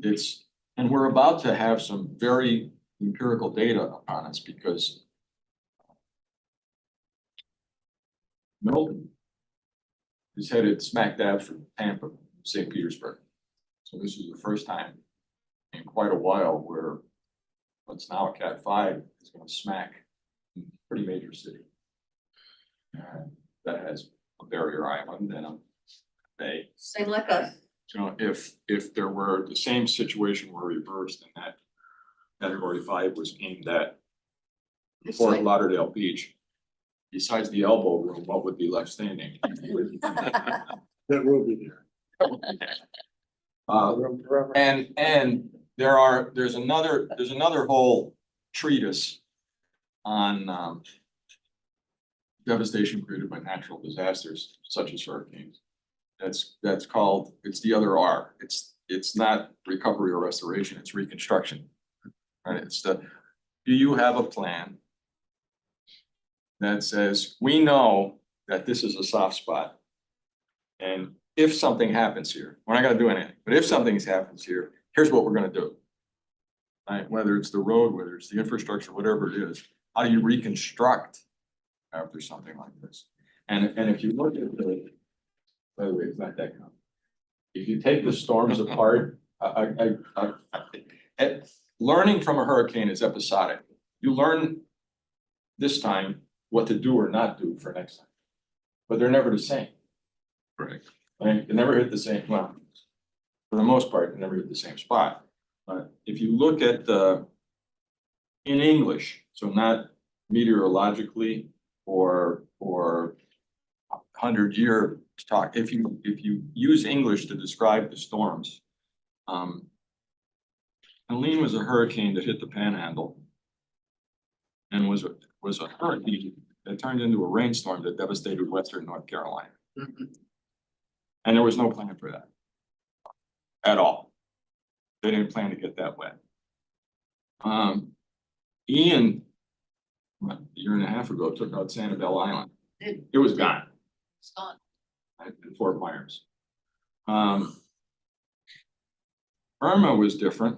It's, and we're about to have some very empirical data upon us because Milton is headed smack dab for Tampa, St. Petersburg. So this is the first time in quite a while where what's now a Cat 5 is going to smack a pretty major city. That has a barrier island and a bay. Same like us. So if there were the same situation were reversed and that category 5 was aimed at Fort Lauderdale Beach, besides the elbow room, what would be left standing? That will be there. And there's another whole treatise on devastation created by natural disasters such as hurricanes. That's called, it's the other R. It's not recovery or restoration, it's reconstruction. Right? It's the, do you have a plan that says, we know that this is a soft spot. And if something happens here, we're not gonna do anything, but if something happens here, here's what we're gonna do. Right, whether it's the road, whether it's the infrastructure, whatever it is, how do you reconstruct after something like this? And if you look at the, by the way, it's not that common. If you take the storms apart, learning from a hurricane is episodic. You learn this time what to do or not do for next time, but they're never the same. Correct. Right? They never hit the same, well, for the most part, they never hit the same spot. But if you look at in English, so not meteorologically or 100-year talk, if you use English to describe the storms, Helene was a hurricane that hit the Panhandle and was a hurricane that turned into a rainstorm that devastated Western North Carolina. And there was no plan for that at all. They didn't plan to get that wet. Ian, a year and a half ago, took out Sanibel Island. It was gone. It's gone. Right, in Fort Myers. Irma was different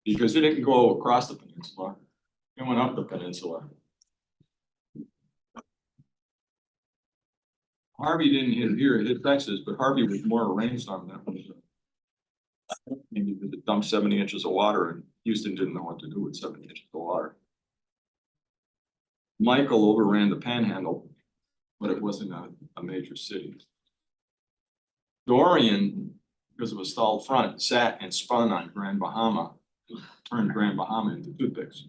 because it didn't go across the peninsula. It went up the peninsula. Harvey didn't hit here, it hit Texas, but Harvey was more a rainstorm than it was. Maybe it dumped 70 inches of water and Houston didn't know what to do with 70 inches of water. Michael overran the Panhandle, but it wasn't a major city. Dorian, because of a stalled front, sat and spun on Grand Bahama, turned Grand Bahama into toothpicks.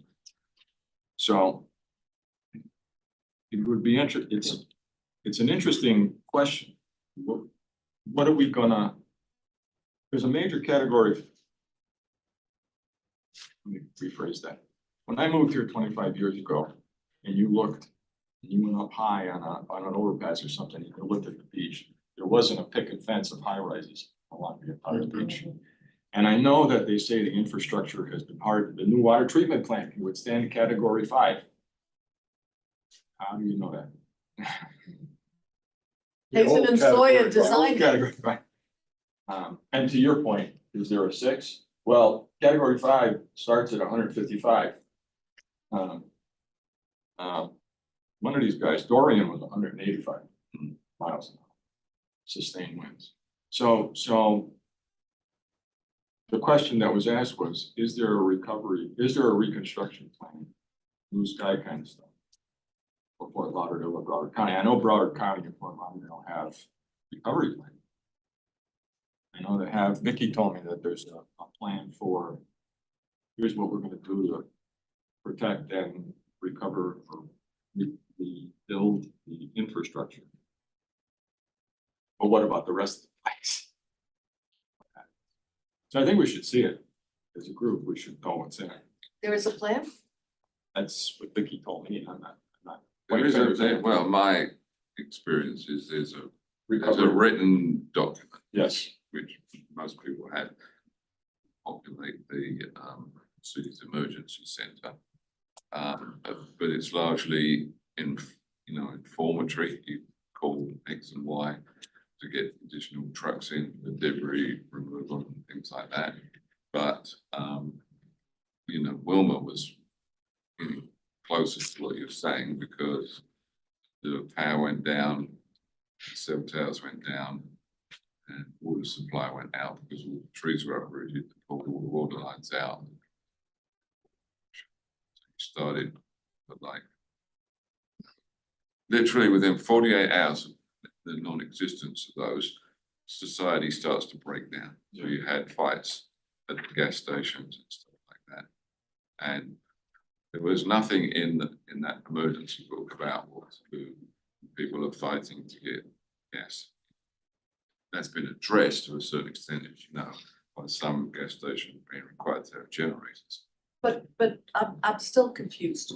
So it would be interesting. It's an interesting question. What are we gonna? There's a major category. Let me rephrase that. When I moved here 25 years ago, and you looked, and you went up high on an overpass or something, and you looked at the beach, there wasn't a picket fence of high rises along the entire beach. And I know that they say the infrastructure has been hard, the new water treatment plant can withstand category 5. How do you know that? Hazen and Sawyer designed it. Category 5. And to your point, is there a 6? Well, category 5 starts at 155. One of these guys, Dorian, was 185 miles an hour, sustained winds. So the question that was asked was, is there a reconstruction plan? Blue sky kind of stuff. For Fort Lauderdale or Broward County. I know Broward County and Fort Lauderdale have recovery plan. I know they have, Vicky told me that there's a plan for, here's what we're gonna do to protect and recover or rebuild the infrastructure. But what about the rest of the place? So I think we should see it as a group. We should know what's in it. There is a plan? That's what Vicky told me. I'm not. There is a, well, my experience is there's a written document. Yes. Which most people have, populate the city's emergency center. But it's largely informatory. You call X and Y to get additional trucks in for debris removal and things like that. But Wilma was closest to what you're saying because the power went down, cell towers went down, and water supply went out because all the trees were uprooted to pull all the water lines out. So you started, but like literally within 48 hours of the non-existence of those, society starts to break down. So you had fights at the gas stations and stuff like that, and there was nothing in that emergency book about what to do. People are fighting to get gas. That's been addressed to a certain extent, as you know, by some gas stations being required to have generators. But I'm still confused.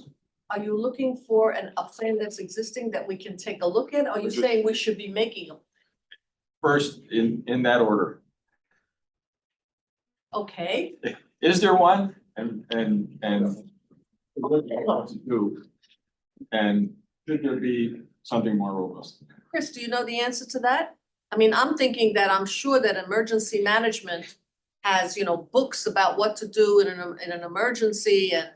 Are you looking for a plan that's existing that we can take a look at? Or are you saying we should be making them? First, in that order, Okay, is there one? And what do you want to do? And should there be something more robust? Chris, do you know the answer to that? I mean, I'm thinking that I'm sure that emergency management has, books about what to do in an emergency and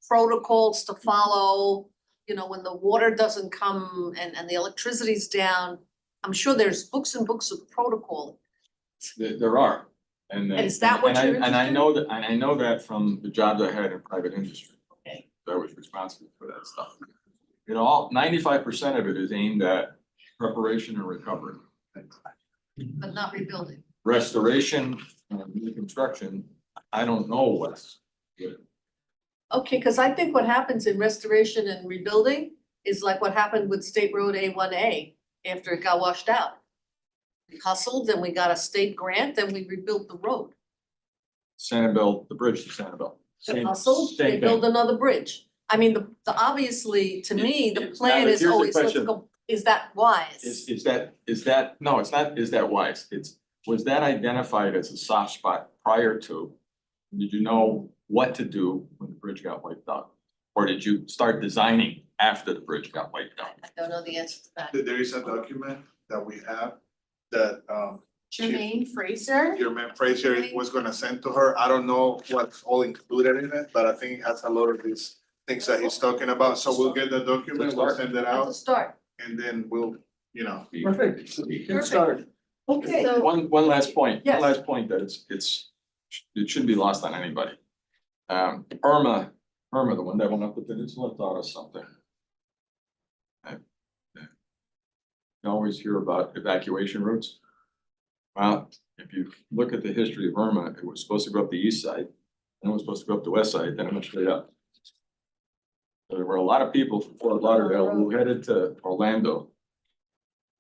protocols to follow, when the water doesn't come and the electricity's down. I'm sure there's books and books of protocol. There are. And is that what you're and I interested in? I know that from the jobs I had in private industry. Okay. I was responsible for that stuff. 95% of it is aimed at preparation and recovery. But not rebuilding. Restoration and reconstruction, I don't know what's good. Okay, because I think what happens in restoration and rebuilding is like what happened with State Road A1A after it got washed out. We hustled and we got a state grant and we rebuilt the road. Sanibel, the bridge to Sanibel. They hustled, they built another bridge. I mean, the obviously, to me, the plan but is here's the always, let's question. go, is that wise? Is that, no, it's not, is that wise? Was that identified as a soft spot prior to? Did you know what to do when the bridge got wiped out? Or did you start designing after the bridge got wiped out? I don't know the answer to that. There is a document that we have that Jermaine Fraser. Jermaine Fraser was gonna send to her. I don't know what's all included in it, but I think it has a lot of these things that he's talking about. So we'll get the document, we'll send it That's a out, start. and then we'll, Perfect. You can start. Okay. One last point, Yes. one last point that it shouldn't be lost on anybody. Irma, the one that went up the peninsula, thought of something. You always hear about evacuation routes. Well, if you look at the history of Irma, it was supposed to go up the east side, then it was supposed to go up the west side, then it went straight up. So there were a lot of people from Fort Lauderdale who headed to Orlando.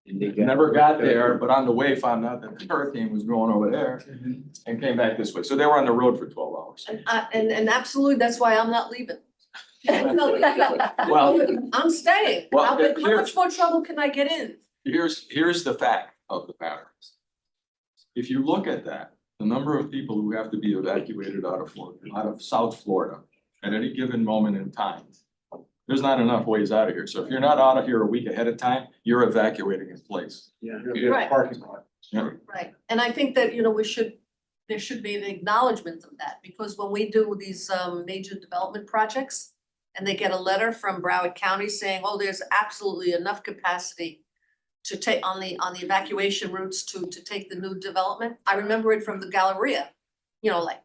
Never got there, but on the way found out that the hurricane was going over there and came back this way. So they were on the road for 12 hours. And absolutely, that's why I'm not leaving. Well, I'm staying. Well, How much more trouble can I get in? here's the fact of the matter. If you look at that, the number of people who have to be evacuated out of Florida, out of South Florida at any given moment in time. There's not enough ways out of here. So if you're not out of here a week ahead of time, you're evacuating in place. Yeah. Right. Parking lot. Yeah. Right, and I think that, you know, there should be an acknowledgement of that, because when we do these major development projects and they get a letter from Broward County saying, oh, there's absolutely enough capacity to take on the evacuation routes to take the new development. I remember it from the Galleria, you know, like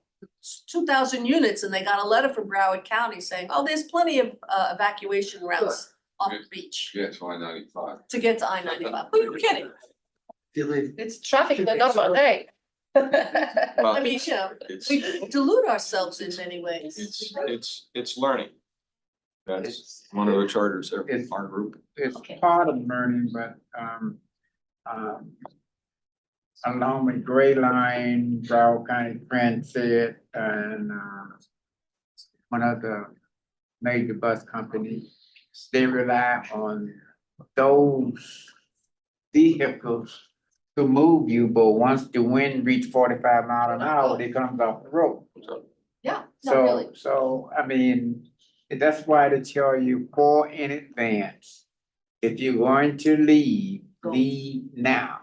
2,000 units, and they got a letter from Broward County saying, oh, there's plenty of evacuation routes off the beach Yeah, it's I-95. to get to I-95. Who are you kidding? It's traffic in a normal day. I mean, you know, It's, we delude ourselves in many ways. it's learning. That's one of the charters of It's- our group. It's Okay. part of learning, but, along with Gray Line, Broward County Transit, and, one of the major bus companies, they rely on those vehicles to move you, but once the wind reach 45 miles an hour, it comes off the road. Yeah, not really. So, I mean, that's why they tell you far in advance. If you're going to leave, leave now.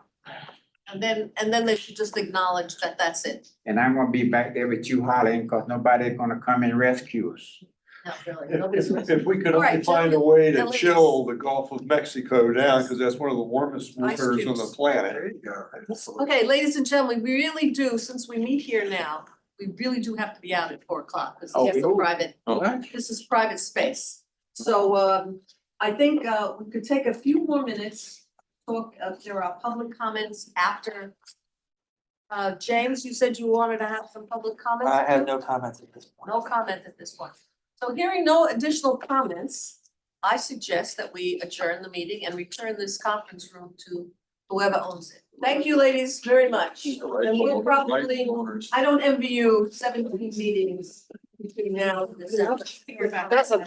And then they should just acknowledge that that's it. And I'm gonna be back there with you hollering, cause nobody's gonna come and rescue us. Not really. Nobody's If we could All right, only find a gentlemen, way to gentlemen. chill the Gulf of Mexico down, because that's one of the warmest Ice waters on the cubes. planet. There you go. Okay, ladies and gentlemen, we really do, since we meet here now, we really do have to be out at 4 o'clock. This Oh, is a we do? private, What? this is private space. So I think we could take a few more minutes, talk, there are public comments after. James, you said you wanted to have some public comments? I have no comments at this point. No comment at this point. So hearing no additional comments, I suggest that we adjourn the meeting and return this conference room to whoever owns it. Thank you, ladies, very much. And we'll probably, I don't envy you 17 meetings between now and December. That's a